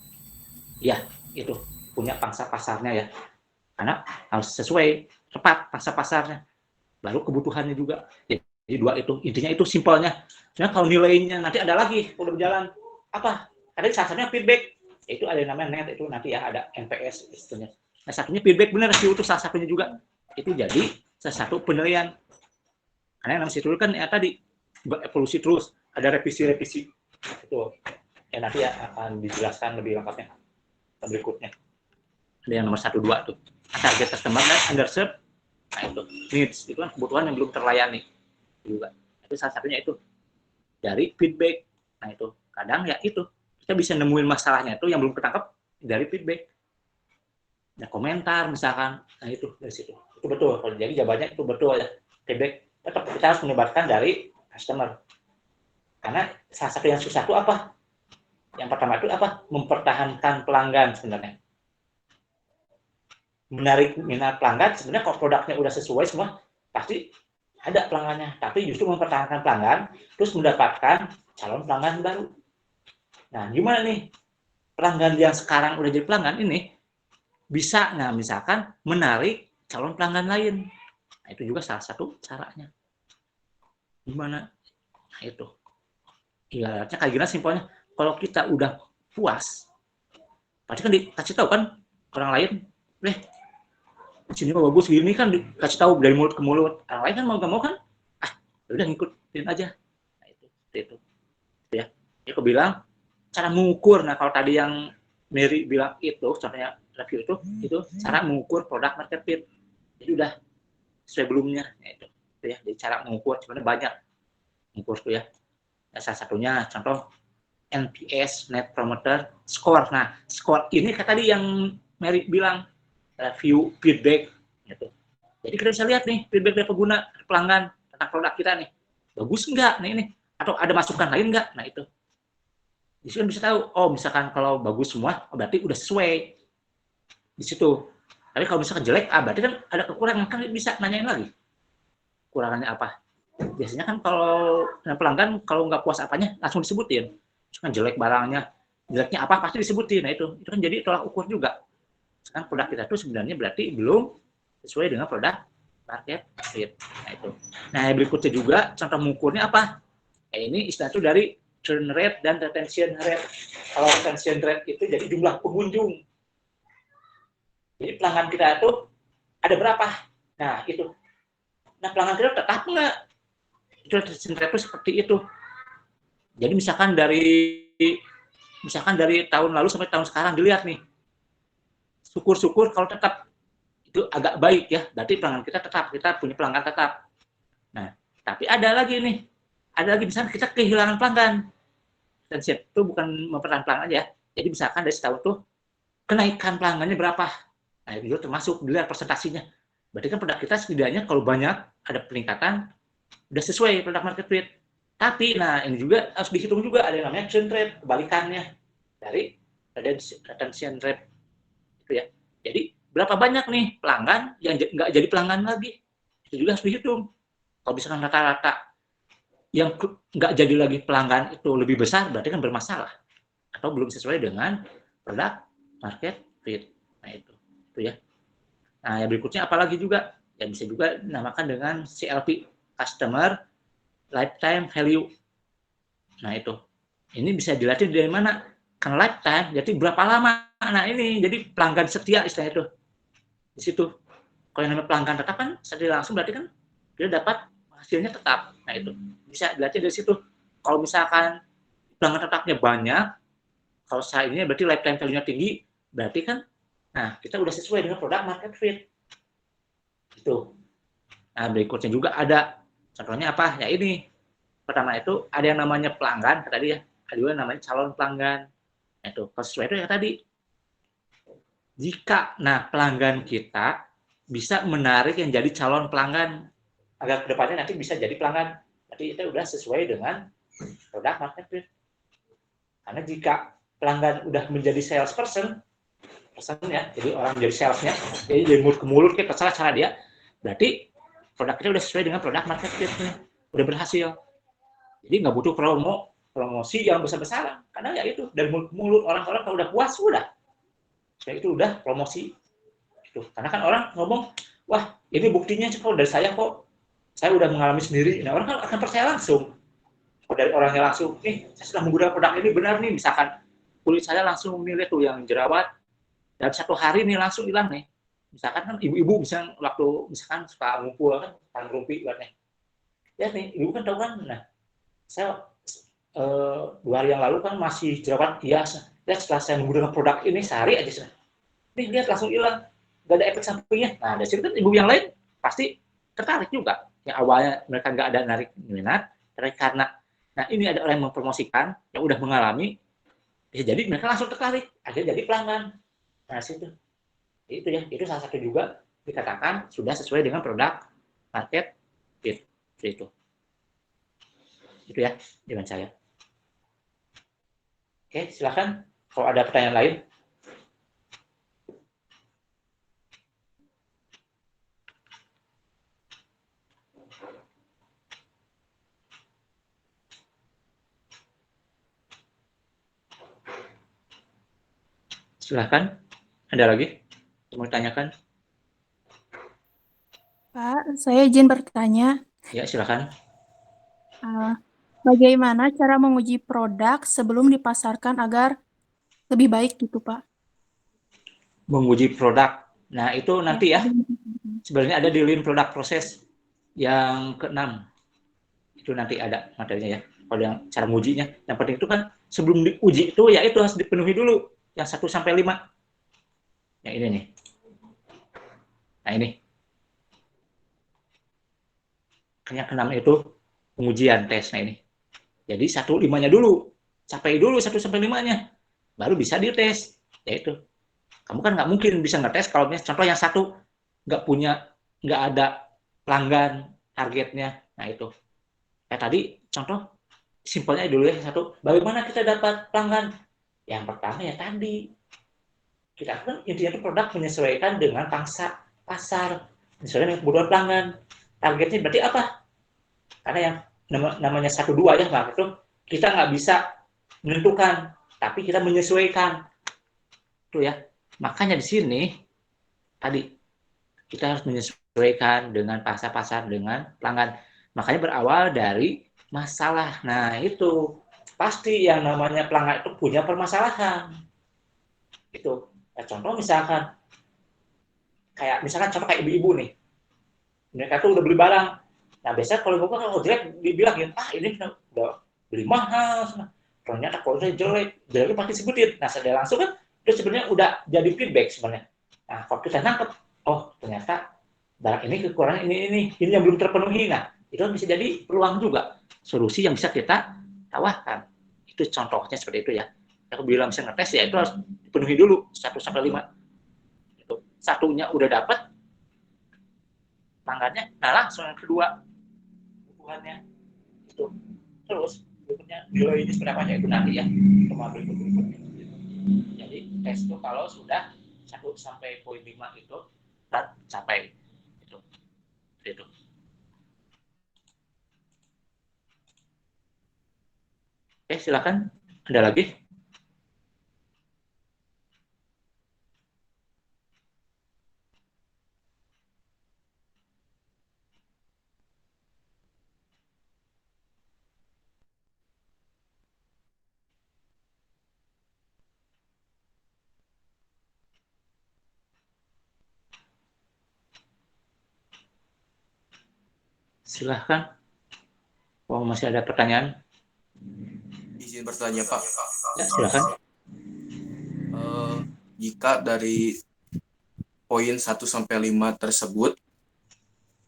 Speaker 1: Ya itu punya pangsa pasarnya ya, karena harus sesuai tepat pangsa pasarnya, baru kebutuhannya juga. Jadi 2 itu intinya itu simpelnya. Sebenarnya kalau nilainya nanti ada lagi kalau berjalan apa? Tadi salah satunya feedback, itu ada yang namanya net itu nanti ya ada NPS istilahnya. Nah satunya feedback benar sih itu salah satunya juga. Itu jadi salah satu penilaian. Karena yang namanya itu kan ya tadi evolusi terus, ada revisi-revisi itu. Ya nanti ya akan dijelaskan lebih lengkapnya berikutnya. Ada yang nomor 1, 2 tuh. Target customer dan underserved. Nah itu needs, itu kan kebutuhan yang belum terlayani juga. Itu salah satunya itu dari feedback. Nah itu kadang ya itu kita bisa nemuin masalahnya itu yang belum ketangkep dari feedback. Nah komentar misalkan, nah itu dari situ. Itu betul. Kalau jadi jawabannya itu betul ya. Feedback tetap kita harus melibatkan dari customer. Karena salah satu yang susah itu apa? Yang pertama itu apa? Mempertahankan pelanggan sebenarnya. Menarik minat pelanggan, sebenarnya kalau produknya udah sesuai semua, pasti ada pelanggannya. Tapi justru mempertahankan pelanggan, terus mendapatkan calon pelanggan baru. Nah, gimana nih pelanggan yang sekarang udah jadi pelanggan ini bisa, nah misalkan menarik calon pelanggan lain. Nah, itu juga salah satu caranya. Gimana? Nah, itu. Ibaratnya kayak gini simpelnya. Kalau kita udah puas, pasti kan dikasih tahu kan orang lain, sini mah bagus gini kan dikasih tahu dari mulut ke mulut. Orang lain kan mau gak mau kan, udah ngikutin aja. Nah, itu ya. Dia aku bilang cara mengukur. Nah, kalau tadi yang Mary bilang itu, contohnya review itu cara mengukur produk market fit. Jadi udah sesuai belumnya. Nah, itu ya. Jadi cara mengukur sebenarnya banyak mengukur tuh ya. Nah, salah satunya contoh NPS Net Promoter Score. Nah, score ini kayak tadi yang Mary bilang review feedback gitu. Jadi kita bisa lihat nih feedback dari pengguna pelanggan tentang produk kita nih. Bagus enggak nih ini? Atau ada masukan lain enggak? Nah, itu. Di situ bisa tahu, oh misalkan kalau bagus semua, berarti udah sesuai di situ. Tapi kalau misalkan jelek, berarti kan ada kekurangan, kan bisa nanyain lagi. Kekurangannya apa? Biasanya kan kalau pelanggan kalau nggak puas apanya langsung disebutin. Misalkan jelek barangnya, jeleknya apa pasti disebutin. Nah, itu kan jadi tolak ukur juga. Sekarang produk kita itu sebenarnya berarti belum sesuai dengan produk market fit. Nah, itu. Nah, berikutnya juga contoh mengukurnya apa? Ini istilah itu dari churn rate dan retention rate. Kalau retention rate itu jadi jumlah pengunjung. Jadi pelanggan kita itu ada berapa? Nah, itu. Nah, pelanggan kita tetap nggak? Itu retention rate itu seperti itu. Jadi misalkan dari tahun lalu sampai tahun sekarang dilihat nih. Syukur-syukur kalau tetap itu agak baik ya. Berarti pelanggan kita punya pelanggan tetap. Nah, tapi ada lagi misalkan kita kehilangan pelanggan. Dan siap itu bukan mempertahankan pelanggan aja. Jadi misalkan dari setahun tuh kenaikan pelanggannya berapa. Nah, itu termasuk dilihat persentasinya. Berarti kan produk kita setidaknya kalau banyak ada peningkatan, udah sesuai produk market fit. Tapi, nah ini juga harus dihitung juga ada yang namanya churn rate, kebalikannya dari retention rate itu ya. Jadi berapa banyak nih pelanggan yang nggak jadi pelanggan lagi, itu juga harus dihitung. Kalau misalkan rata-rata yang nggak jadi lagi pelanggan itu lebih besar, berarti kan bermasalah atau belum sesuai dengan produk market fit. Nah, itu ya. Nah, yang berikutnya apalagi juga yang bisa juga dinamakan dengan CLV, Customer Lifetime Value. Nah, itu. Ini bisa dilatih dari mana? Kan lifetime, jadi berapa lama? Nah, ini jadi pelanggan setia istilah itu. Di situ. Kalau yang namanya pelanggan tetap kan setia langsung berarti kan dia dapat hasilnya tetap. Nah, itu. Bisa dilatih dari situ. Kalau misalkan pelanggan tetapnya banyak, kalau saat ini berarti lifetime value-nya tinggi, berarti kan nah kita udah sesuai dengan produk market fit. Itu. Nah, berikutnya juga ada contohnya apa? Ya ini. Pertama itu ada yang namanya pelanggan tadi ya. Ada juga yang namanya calon pelanggan. Nah, itu sesuai itu ya tadi. Jika pelanggan kita bisa menarik yang jadi calon pelanggan agar kedepannya nanti bisa jadi pelanggan. Berarti itu udah sesuai dengan produk market fit. Karena jika pelanggan udah menjadi salesperson ya, jadi orang menjadi salesnya, jadi dari mulut ke mulut kayak terserah cara dia, berarti produk kita udah sesuai dengan produk market fit, udah berhasil. Jadi nggak butuh promosi yang besar-besaran, karena ya itu dari mulut ke mulut orang-orang kalau udah puas udah, itu udah promosi. Itu karena kan orang ngomong, wah ini buktinya kalau dari saya kok, saya udah mengalami sendiri. Nah orang kan akan percaya langsung. Kalau dari orangnya langsung, saya sudah menggunakan produk ini benar nih, misalkan kulit saya langsung nih tuh yang jerawat dalam 1 hari nih langsung hilang nih. Misalkan kan ibu-ibu misalkan suka ngumpul kan, tangan rumpi buatnya. Ya nih, ibu kan tahu kan, nah saya 2 hari yang lalu kan masih jerawat biasa. Ya setelah saya menggunakan produk ini sehari aja, nih lihat langsung hilang, nggak ada efek sampingnya. Nah dari situ kan ibu yang lain pasti tertarik juga. Yang awalnya mereka nggak ada narik minat, tapi karena ini ada orang yang mempromosikan yang udah mengalami, bisa jadi mereka langsung tertarik, akhirnya jadi pelanggan. Nah situ itu ya, itu salah satu juga dikatakan sudah sesuai dengan produk market fit. Itu ya dengan saya. Oke, silakan kalau ada pertanyaan lain. Silahkan. Ada lagi yang mau ditanyakan?
Speaker 5: Pak, saya izin bertanya,
Speaker 1: Ya, silahkan.
Speaker 5: uh, bagaimana cara menguji produk sebelum dipasarkan agar lebih baik gitu, Pak?
Speaker 1: Menguji produk. Nah, itu
Speaker 5: Ya,
Speaker 1: nanti ya.
Speaker 5: sebelum dipasarkan.
Speaker 1: Sebenarnya ada di Lean Product Process yang ke-6. Itu nanti ada materinya ya. Kalau yang cara mengujinya, yang penting itu kan sebelum diuji itu ya itu harus dipenuhi dulu yang 1 sampai 5. Yang ini nih. Nah, ini. Yang ke-6 itu pengujian tes. Nah, ini. Jadi 1-5-nya dulu. Capai dulu 1 sampai 5-nya. Baru bisa dites. Ya itu. Kamu kan nggak mungkin bisa ngetes kalau misalnya contoh yang 1 nggak ada pelanggan targetnya. Nah, itu. Kayak tadi contoh simpelnya dulu ya 1. Bagaimana kita dapat pelanggan? Yang pertama ya tadi. Kita kan intinya itu produk menyesuaikan dengan pangsa pasar, menyesuaikan dengan kebutuhan pelanggan. Targetnya berarti apa? Karena yang namanya 1-2 ya, Pak, itu kita nggak bisa menentukan, tapi kita menyesuaikan. Itu ya. Makanya di sini tadi kita harus menyesuaikan dengan pasar-pasar, dengan pelanggan. Makanya berawal dari masalah. Nah, itu pasti yang namanya pelanggan itu punya permasalahan. Itu. Nah, contoh misalkan contoh kayak ibu-ibu nih. Mereka tuh udah beli barang. Nah, biasanya kalau gue kan jelek dibilang ya, ini udah beli mahal. Ternyata kualitasnya jelek pasti sebutin. Nah, secara langsung kan itu sebenarnya udah jadi feedback sebenarnya. Nah, kalau kita nangkep, oh ternyata barang ini kekurangan ini yang belum terpenuhi. Nah, itu bisa jadi peluang juga, solusi yang bisa kita tawarkan. Itu contohnya seperti itu ya. Aku bilang bisa ngetes ya itu harus dipenuhi dulu 1 sampai 5. Itu. 1-nya udah dapat pelanggannya, nah langsung yang kedua hubungannya itu. Terus berikutnya nilainya seberapa itu nanti ya sama berikutnya. Jadi tes itu kalau sudah 1 sampai 0,5 itu capai itu. Oke, silakan. Ada lagi? Silahkan. Oh, masih ada pertanyaan?
Speaker 6: Izin bertanya, Pak.
Speaker 1: Ya, silakan.
Speaker 6: Jika dari poin 1 sampai 5 tersebut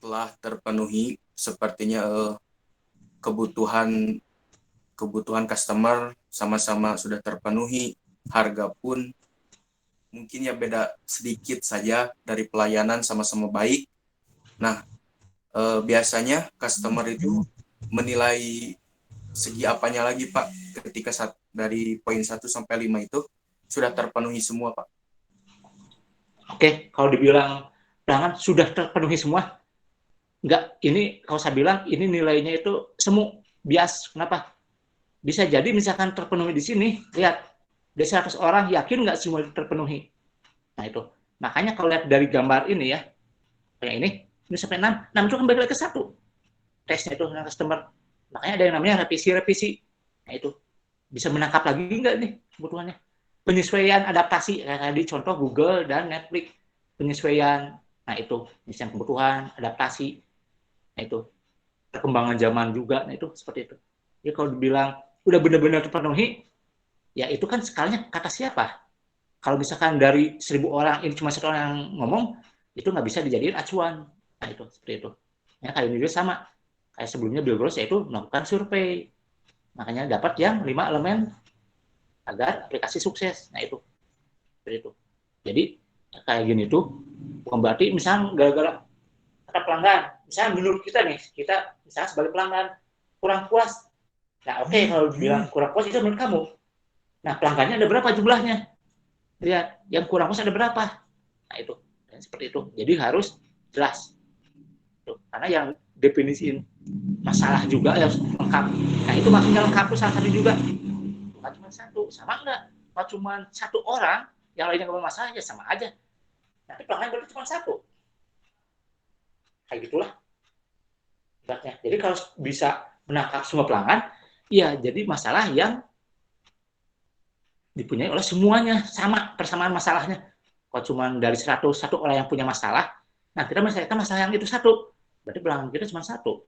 Speaker 6: telah terpenuhi, sepertinya kebutuhan customer sama-sama sudah terpenuhi, harga pun mungkin ya beda sedikit saja dari pelayanan sama-sama baik. Nah, biasanya customer itu menilai segi apanya lagi, Pak, ketika dari poin 1 sampai 5 itu sudah terpenuhi semua, Pak?
Speaker 1: Oke, kalau dibilang pelanggan sudah terpenuhi semua, enggak, ini kalau saya bilang ini nilainya itu semu, bias. Kenapa? Bisa jadi misalkan terpenuhi di sini, lihat, dari 100 orang yakin nggak semua terpenuhi. Nah itu, makanya kalau lihat dari gambar ini ya, kayak ini sampai 6 itu kan balik lagi ke 1. Tesnya itu dengan customer. Makanya ada yang namanya revisi. Nah itu, bisa menangkap lagi nggak nih kebutuhannya. Penyesuaian adaptasi, kayak tadi contoh Google dan Netflix. Penyesuaian, nah itu, misalnya kebutuhan, adaptasi. Nah itu, perkembangan zaman juga, nah itu seperti itu. Jadi kalau dibilang udah benar-benar terpenuhi, ya itu kan skalanya kata siapa? Kalau misalkan dari 1.000 orang, ini cuma 1 orang yang ngomong, itu nggak bisa dijadiin acuan. Nah itu, seperti itu. Ya, kali ini juga sama. Kayak sebelumnya Bill Gross yaitu melakukan survei. Makanya dapat yang 5 elemen agar aplikasi sukses. Nah itu, seperti itu. Jadi kayak gini tuh, bukan berarti misalnya gara-gara kata pelanggan, misalnya menurut kita nih, kita misalnya sebagai pelanggan kurang puas. Nah oke, kalau bilang kurang puas itu menurut kamu. Nah pelanggannya ada berapa jumlahnya? Lihat, yang kurang puas ada berapa? Nah itu, dan seperti itu. Jadi harus jelas. Tuh, karena yang definisiin masalah juga harus lengkap. Nah itu maksudnya lengkap itu salah satu juga. Bukan cuma 1, sama enggak? Kalau cuma 1 orang yang lainnya nggak bermasalah ya sama aja. Tapi pelanggan berarti cuma satu. Kayak gitulah. Jadi kalau bisa menangkap semua pelanggan, ya jadi masalah yang dipunyai oleh semuanya, sama persamaan masalahnya. Kalau cuma dari 100 satu orang yang punya masalah, nah kita menyelesaikan masalah yang itu satu, berarti pelanggan kita cuma satu.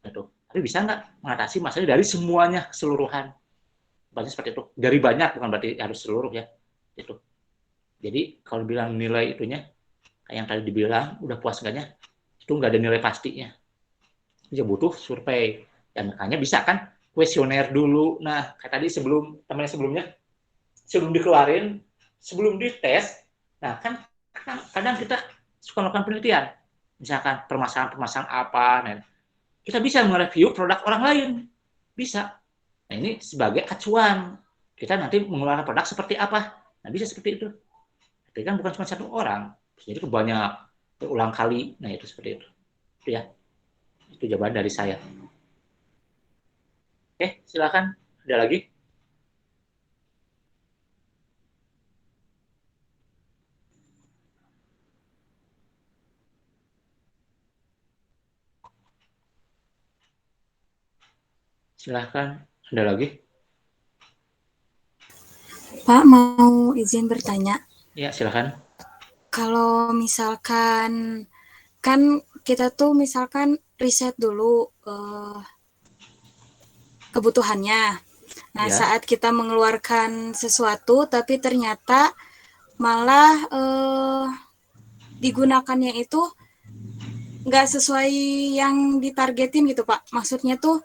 Speaker 1: Gitu. Tapi bisa nggak mengatasi masalah dari semuanya keseluruhan? Banyak seperti itu. Dari banyak bukan berarti harus seluruh ya. Itu. Jadi kalau bilang nilai itunya, kayak yang tadi dibilang, udah puas enggaknya, itu nggak ada nilai pastinya. Dia butuh survei. Dan makanya bisa kan kuesioner dulu. Nah, kayak tadi temannya sebelumnya, sebelum dikeluarin, sebelum dites, nah kan kadang kita suka melakukan penelitian. Misalkan permasalahan-permasalahan apa, nah, kita bisa mereview produk orang lain. Bisa. Nah, ini sebagai acuan. Kita nanti mengeluarkan produk seperti apa. Nah, bisa seperti itu. Tapi kan bukan cuma satu orang. Jadi banyak berulang kali. Nah, itu seperti itu. Itu ya. Itu jawaban dari saya. Oke, silakan. Ada lagi? Silahkan, ada lagi?
Speaker 7: Pak, mau izin bertanya.
Speaker 1: Ya, silahkan.
Speaker 7: Kalau misalkan, kan kita tuh misalkan riset dulu kebutuhannya. Nah,
Speaker 1: Ya.
Speaker 7: saat kita mengeluarkan sesuatu, tapi ternyata malah digunakannya itu nggak sesuai yang ditargetin gitu, Pak. Maksudnya tuh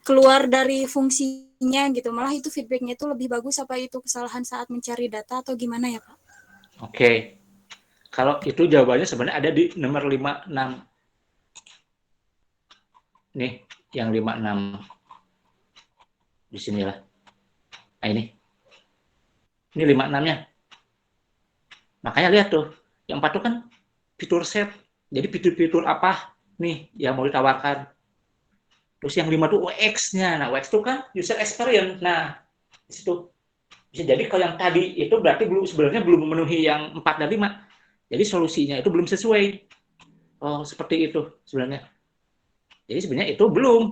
Speaker 7: keluar dari fungsinya gitu, malah itu feedbacknya itu lebih bagus, apa itu kesalahan saat mencari data atau gimana ya Pak?
Speaker 1: Oke, kalau itu jawabannya sebenarnya ada di nomor 56. Nih, yang 56. Di sinilah. Nah ini 56-nya. Makanya lihat tuh, yang 4 tuh kan fitur set. Jadi fitur-fitur apa nih yang mau ditawarkan. Terus yang 5 tuh UX-nya. Nah, UX itu kan user experience. Nah, di situ. Bisa jadi kalau yang tadi itu berarti sebenarnya belum memenuhi yang 4 dan 5. Jadi solusinya itu belum sesuai. Oh, seperti itu sebenarnya. Jadi sebenarnya itu belum.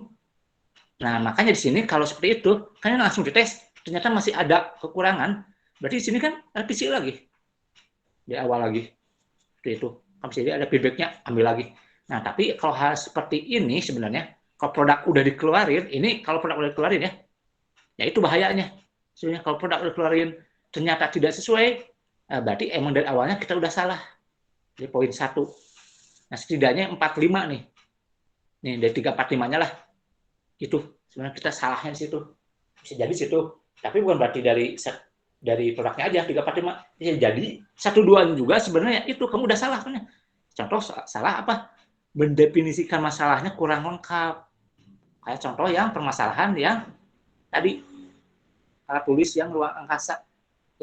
Speaker 1: Nah, makanya di sini kalau seperti itu, kan langsung dites, ternyata masih ada kekurangan. Berarti di sini kan revisi lagi. Di awal lagi. Seperti itu. Kan bisa jadi ada feedback-nya, ambil lagi. Nah, tapi kalau hal seperti ini sebenarnya, kalau produk udah dikeluarin, ini kalau produk udah dikeluarin ya itu bahayanya. Sebenarnya kalau produk udah dikeluarin ternyata tidak sesuai, berarti emang dari awalnya kita udah salah. Jadi poin 1. Nah, setidaknya 45 nih. Nih, dari 3, 4, 5-nya lah. Itu sebenarnya kita salahnya di situ. Bisa jadi situ. Tapi bukan berarti dari produknya aja 3, 4, 5. Bisa jadi 1, 2 juga sebenarnya itu kamu udah salah. Contoh salah apa? Mendefinisikan masalahnya kurang lengkap. Kayak contoh yang permasalahan yang tadi alat tulis yang luar angkasa,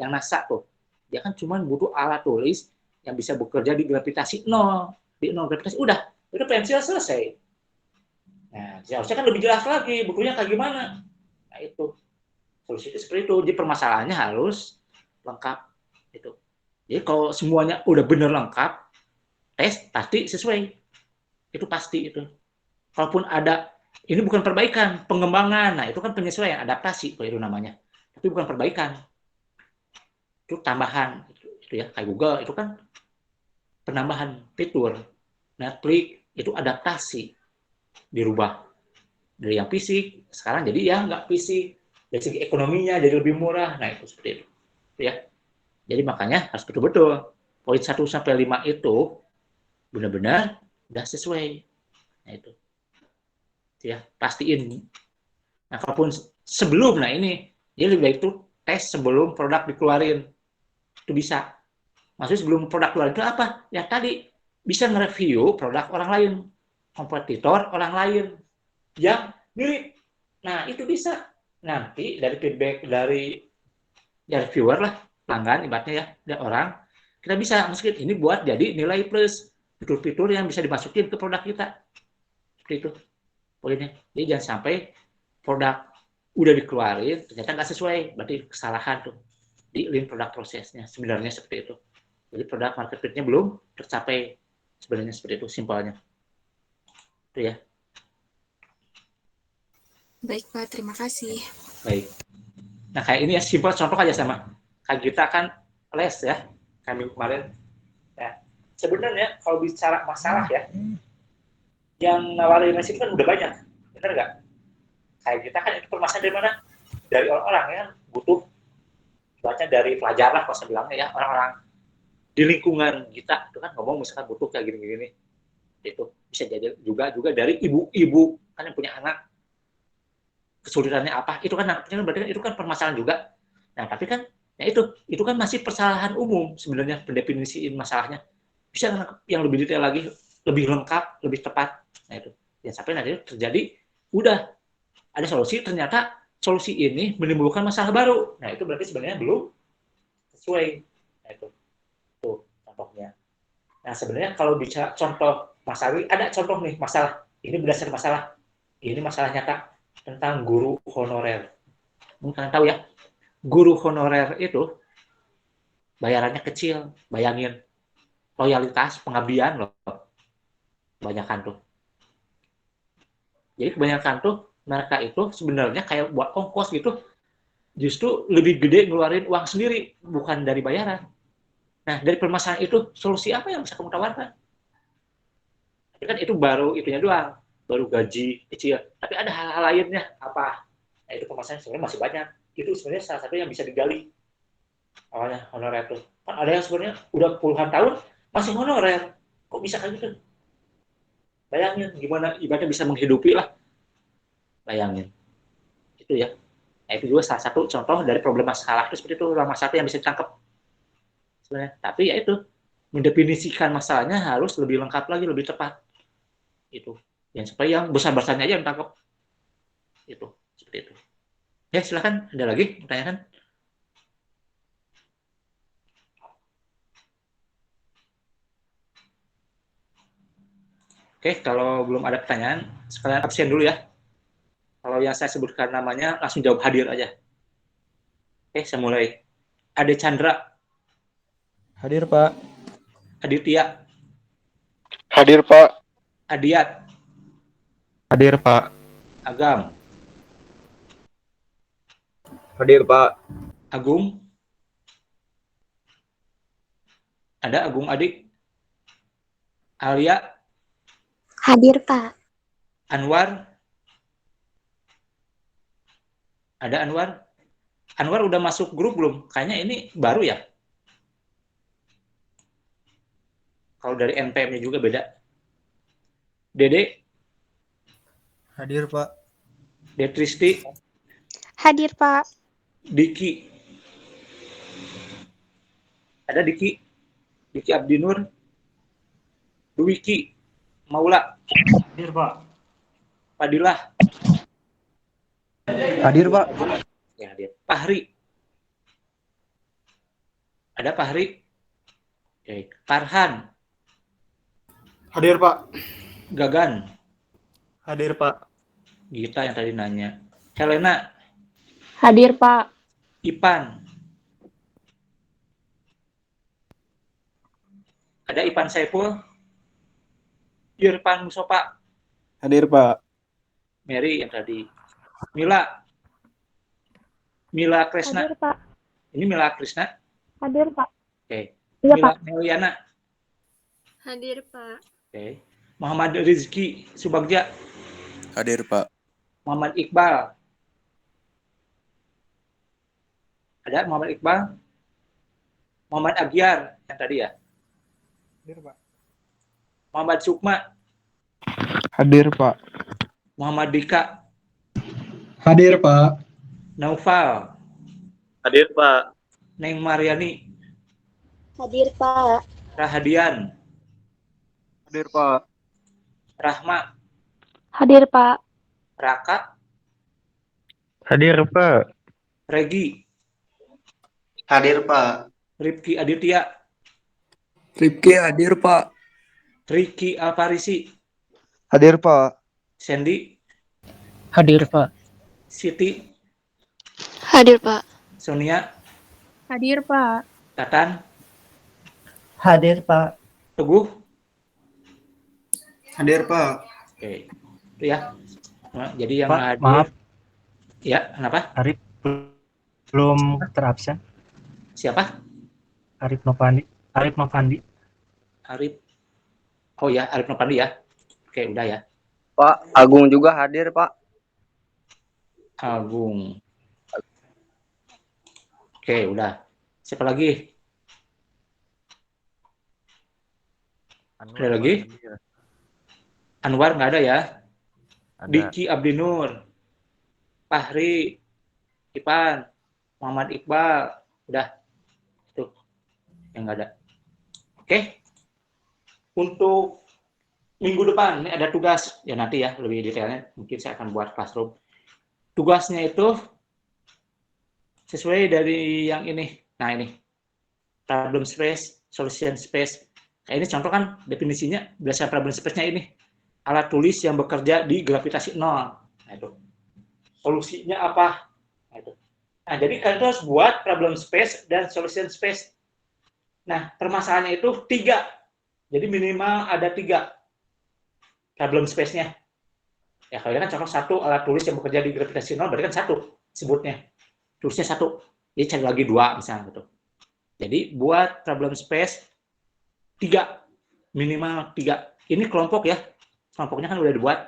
Speaker 1: yang NASA tuh. Dia kan cuma butuh alat tulis yang bisa bekerja di gravitasi 0. Di 0 gravitasi udah pensil selesai. Nah, seharusnya kan lebih jelas lagi bukunya kayak gimana. Nah, itu. Solusinya seperti itu. Jadi permasalahannya harus lengkap. Itu. Jadi kalau semuanya udah benar lengkap, tes pasti sesuai. Itu pasti itu. Kalaupun ada, ini bukan perbaikan, pengembangan. Nah, itu kan penyesuaian, adaptasi kalau itu namanya. Tapi bukan perbaikan. Itu tambahan. Itu ya, kayak Google, itu kan penambahan fitur. Netflix, itu adaptasi. Dirubah. Dari yang fisik, sekarang jadi ya nggak fisik. Dari segi ekonominya jadi lebih murah. Nah, itu seperti itu. Itu ya. Jadi makanya harus betul-betul. Poin 1 sampai 5 itu benar-benar udah sesuai. Nah, itu ya pastiin. Nah, kalaupun sebelum, nah ini jadi lebih baik itu tes sebelum produk dikeluarin. Itu bisa. Maksudnya sebelum produk keluar itu apa? Ya tadi bisa nge-review produk orang lain, kompetitor orang lain yang mirip. Nah, itu bisa. Nanti dari feedback dari reviewer lah, pelanggan ibaratnya ya, dari orang, kita bisa masukin ini buat jadi nilai plus fitur-fitur yang bisa dimasukin ke produk kita. Seperti itu poinnya. Jadi jangan sampai produk udah dikeluarin ternyata nggak sesuai, berarti kesalahan tuh. di lean product prosesnya, sebenarnya seperti itu. Jadi product market fit-nya belum tercapai, sebenarnya seperti itu simpelnya. Itu ya.
Speaker 7: Baik Pak, terima kasih.
Speaker 1: Baik. Nah kayak ini ya, simpel contoh aja sama. Kayak kita kan les ya, kami kemarin. Ya. Sebenarnya kalau bicara masalah ya, yang nawarin les itu kan udah banyak, benar nggak? Kayak kita kan itu permasalahan dari mana? Dari orang-orang ya, butuh baca dari pelajar lah kalau saya bilangnya ya, orang-orang di lingkungan kita itu kan ngomong misalkan butuh kayak gini-gini, itu bisa jadi juga dari ibu-ibu kan yang punya anak, kesulitannya apa, itu kan berarti itu kan permasalahan juga. Nah tapi kan ya itu kan masih permasalahan umum sebenarnya, pendefinisiin masalahnya bisa yang lebih detail lagi, lebih lengkap, lebih tepat. Nah itu ya, sampai nanti terjadi udah ada solusi, ternyata solusi ini menimbulkan masalah baru. Nah itu berarti sebenarnya belum sesuai. Nah itu tuh contohnya. Nah sebenarnya kalau bicara contoh masalah, ada contoh nih masalah ini berdasarkan masalah ini, masalah nyata tentang guru honorer. Mungkin kalian tahu ya, guru honorer itu bayarannya kecil, bayangin, loyalitas, pengabdian loh, kebanyakan tuh. Jadi kebanyakan tuh mereka itu sebenarnya kayak buat ongkos gitu, justru lebih gede ngeluarin uang sendiri, bukan dari bayaran. Nah dari permasalahan itu, solusi apa yang bisa kamu tawarkan? Tapi kan itu baru itunya doang, baru gaji kecil, tapi ada hal-hal lainnya apa? Nah itu permasalahan sebenarnya masih banyak. Itu sebenarnya salah satu yang bisa digali. Awalnya honorer itu kan ada yang sebenarnya udah puluhan tahun masih honorer, kok bisa kayak gitu? Bayangin gimana ibaratnya bisa menghidupi lah, bayangin itu ya. Nah, itu juga salah satu contoh dari problem masalah itu seperti itu, masalah satu yang bisa ditangkap sebenarnya. Tapi ya itu, mendefinisikan masalahnya harus lebih lengkap lagi, lebih tepat itu. Yang supaya yang besar-besarnya aja yang tangkap itu, seperti itu. Ya silakan, ada lagi pertanyaan? Oke, kalau belum ada pertanyaan, sekalian absen dulu ya. Kalau yang saya sebutkan namanya, langsung jawab hadir aja. Oke, saya mulai. Ade Chandra.
Speaker 8: Hadir, Pak.
Speaker 1: Aditya.
Speaker 8: Hadir, Pak.
Speaker 1: Adiat.
Speaker 8: Hadir, Pak.
Speaker 1: Agam.
Speaker 3: Hadir, Pak.
Speaker 1: Agung. Ada Agung adik? Alia.
Speaker 9: Hadir, Pak.
Speaker 1: Anwar. Ada Anwar? Anwar udah masuk grup belum? Kayaknya ini baru ya. Kalau dari NPM-nya juga beda. Dede.
Speaker 8: Hadir, Pak.
Speaker 1: Detristi.
Speaker 9: Hadir, Pak.
Speaker 1: Diki. Ada Diki? Diki Abdinur. Dwiki. Maula.
Speaker 8: Hadir, Pak.
Speaker 1: Fadilah.
Speaker 8: Hadir, Pak.
Speaker 1: Ya, hadir. Fahri. Ada Fahri? Oke. Farhan.
Speaker 2: Hadir, Pak.
Speaker 1: Gagan.
Speaker 8: Hadir, Pak.
Speaker 1: Gita yang tadi nanya. Helena.
Speaker 5: Hadir, Pak.
Speaker 1: Ipan. Ada Ipan Saiful. Irfan Musofa.
Speaker 8: Hadir, Pak.
Speaker 1: Mary yang tadi. Mila. Mila Krisna.
Speaker 9: Hadir, Pak.
Speaker 1: Ini Mila Krisna.
Speaker 9: Hadir, Pak.
Speaker 1: Oke.
Speaker 9: Iya,
Speaker 1: Mila
Speaker 9: Pak.
Speaker 1: Meliana.
Speaker 7: Hadir Pak.
Speaker 1: Oke. Muhammad Rizki Subagja.
Speaker 6: Hadir, Pak.
Speaker 1: Muhammad Iqbal. Ada Muhammad Iqbal? Muhammad Agyar yang tadi ya.
Speaker 8: Hadir, Pak.
Speaker 1: Muhammad Sukma.
Speaker 8: Hadir, Pak.
Speaker 1: Muhammad Dika.
Speaker 8: Hadir, Pak.
Speaker 1: Naufal.
Speaker 8: Hadir, Pak.
Speaker 1: Neng Mariani.
Speaker 9: Hadir, Pak.
Speaker 1: Rahadian.
Speaker 8: Hadir, Pak.
Speaker 1: Rahma.
Speaker 9: Hadir, Pak.
Speaker 1: Raka.
Speaker 8: Hadir, Pak.
Speaker 1: Regi.
Speaker 8: Hadir, Pak.
Speaker 1: Rifki Aditya.
Speaker 8: Rifki hadir, Pak.
Speaker 1: Riki Alfarisi.
Speaker 8: Hadir, Pak.
Speaker 1: Sandy.
Speaker 2: Hadir, Pak.
Speaker 1: Siti.
Speaker 9: Hadir, Pak.
Speaker 1: Sonia.
Speaker 5: Hadir, Pak.
Speaker 1: Tatan,
Speaker 8: Hadir, Pak.
Speaker 1: Teguh.
Speaker 8: Hadir, Pak.
Speaker 1: Oke, itu ya. Nah, jadi yang
Speaker 10: Pak,
Speaker 1: hadir,
Speaker 10: maaf,
Speaker 1: ya kenapa?
Speaker 10: Arif belum terabsen.
Speaker 1: Siapa?
Speaker 10: Arif Novandi. Arif Novandi.
Speaker 1: Arif. Oh ya, Arif Nopandi ya. Oke, udah ya.
Speaker 8: Pak, Agung juga hadir, Pak.
Speaker 1: Agung. Oke, udah. Siapa lagi? Ada lagi? Anwar nggak ada ya? Diki Abdinur, Fahri, Ipan, Muhammad Iqbal, udah. Itu yang nggak ada. Oke. Untuk minggu depan ini ada tugas. Ya nanti ya lebih detailnya mungkin saya akan buat classroom. Tugasnya itu sesuai dari yang ini. Nah ini problem space, solution space. Kayak ini contoh kan definisinya berdasarkan problem space-nya ini. Alat tulis yang bekerja di gravitasi nol. Nah, itu. Solusinya apa? Nah, itu. Nah, jadi kalian harus buat problem space dan solution space. Nah, permasalahannya itu 3. Jadi minimal ada 3 problem space-nya. Ya, kalian kan contoh 1 alat tulis yang bekerja di gravitasi nol, berarti kan 1 sebutnya. Tulisnya 1. Jadi cari lagi 2 misalnya gitu. Jadi buat problem space 3. Minimal 3. Ini kelompok ya. Kelompoknya kan udah dibuat.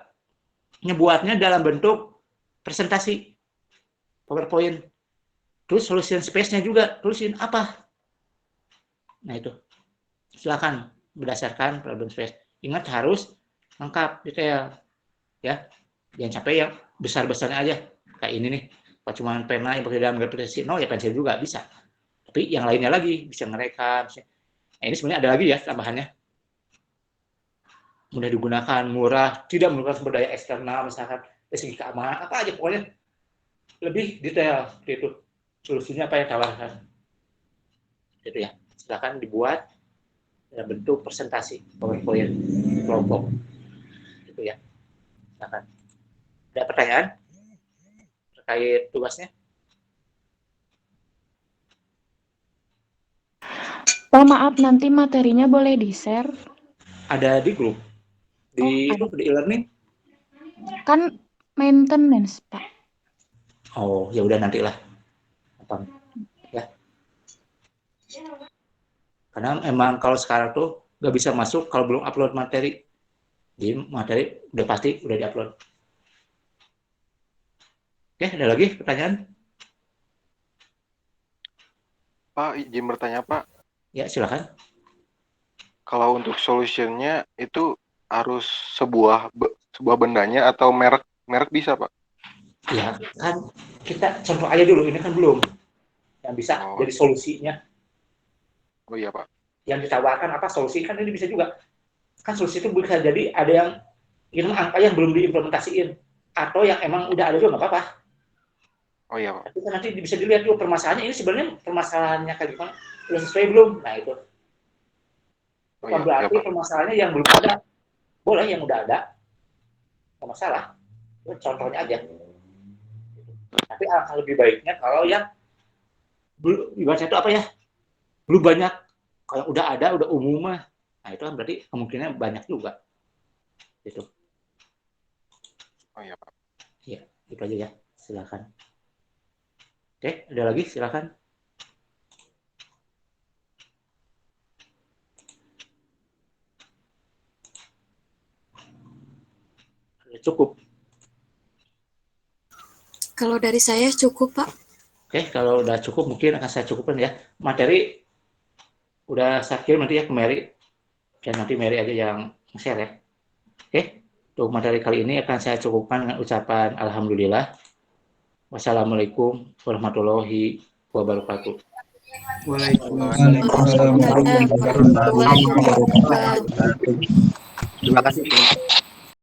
Speaker 1: Ngebuatnya dalam bentuk presentasi. PowerPoint. Terus solution space-nya juga. Tulisin apa? Nah itu. Silakan berdasarkan problem space. Ingat harus lengkap, detail. Ya. Jangan sampai yang besar-besarnya aja. Kayak ini nih. Kalau cuma pena yang bekerja dalam gravitasi nol, ya pensil juga bisa. Tapi yang lainnya lagi bisa ngerekam. Nah, ini sebenarnya ada lagi ya tambahannya. Mudah digunakan, murah, tidak menggunakan sumber daya eksternal, misalkan dari segi keamanan, apa aja pokoknya lebih detail itu. Solusinya apa yang tawarkan. Itu ya. Silakan dibuat dalam bentuk presentasi, PowerPoint, kelompok. Itu ya. Silakan. Ada pertanyaan terkait tugasnya?
Speaker 9: Pak, maaf, nanti materinya boleh di-share?
Speaker 1: Ada di grup. Di e-learning?
Speaker 9: Kan maintenance, Pak.
Speaker 1: Oh, ya udah nantilah. Apa? Ya. Karena emang kalau sekarang tuh nggak bisa masuk kalau belum upload materi. Jadi materi udah pasti udah diupload. Oke, ada lagi pertanyaan?
Speaker 11: Pak, izin bertanya, Pak.
Speaker 1: Ya, silakan.
Speaker 11: Kalau untuk solutionnya itu harus sebuah bendanya atau merek bisa, Pak?
Speaker 1: Ya, kan kita contoh aja dulu, ini kan belum. Yang bisa jadi solusinya.
Speaker 11: Oh iya, Pak.
Speaker 1: Yang ditawarkan apa solusi, kan ini bisa juga. Kan solusi itu bisa jadi ada yang angka yang belum diimplementasiin. Atau yang emang udah ada juga, nggak apa-apa.
Speaker 11: Oh iya, Pak.
Speaker 1: Tapi kan nanti bisa dilihat juga permasalahannya, ini sebenarnya permasalahannya kayak gimana, udah sesuai belum? Nah itu. Bukan berarti permasalahannya yang belum ada. Boleh yang udah ada. Nggak masalah. Itu contohnya aja. Tapi alangkah lebih baiknya kalau yang belum, ibaratnya itu apa ya? Belum banyak. Kalau udah ada, udah umum mah. Nah itu kan berarti kemungkinan banyak juga. Gitu.
Speaker 11: Oh iya, Pak.
Speaker 1: Iya, itu aja ya. Silakan. Oke, ada lagi? Silakan. Cukup.
Speaker 7: Kalau dari saya cukup, Pak.
Speaker 1: Oke, kalau udah cukup mungkin akan saya cukupkan ya. Materi udah saya kirim nanti ya ke Mary. Dan nanti Mary aja yang share ya. Oke, untuk materi kali ini akan saya cukupkan dengan ucapan Alhamdulillah. Wassalamualaikum warahmatullahi wabarakatuh.
Speaker 3: Waalaikumsalam warahmatullahi wabarakatuh. Terima kasih.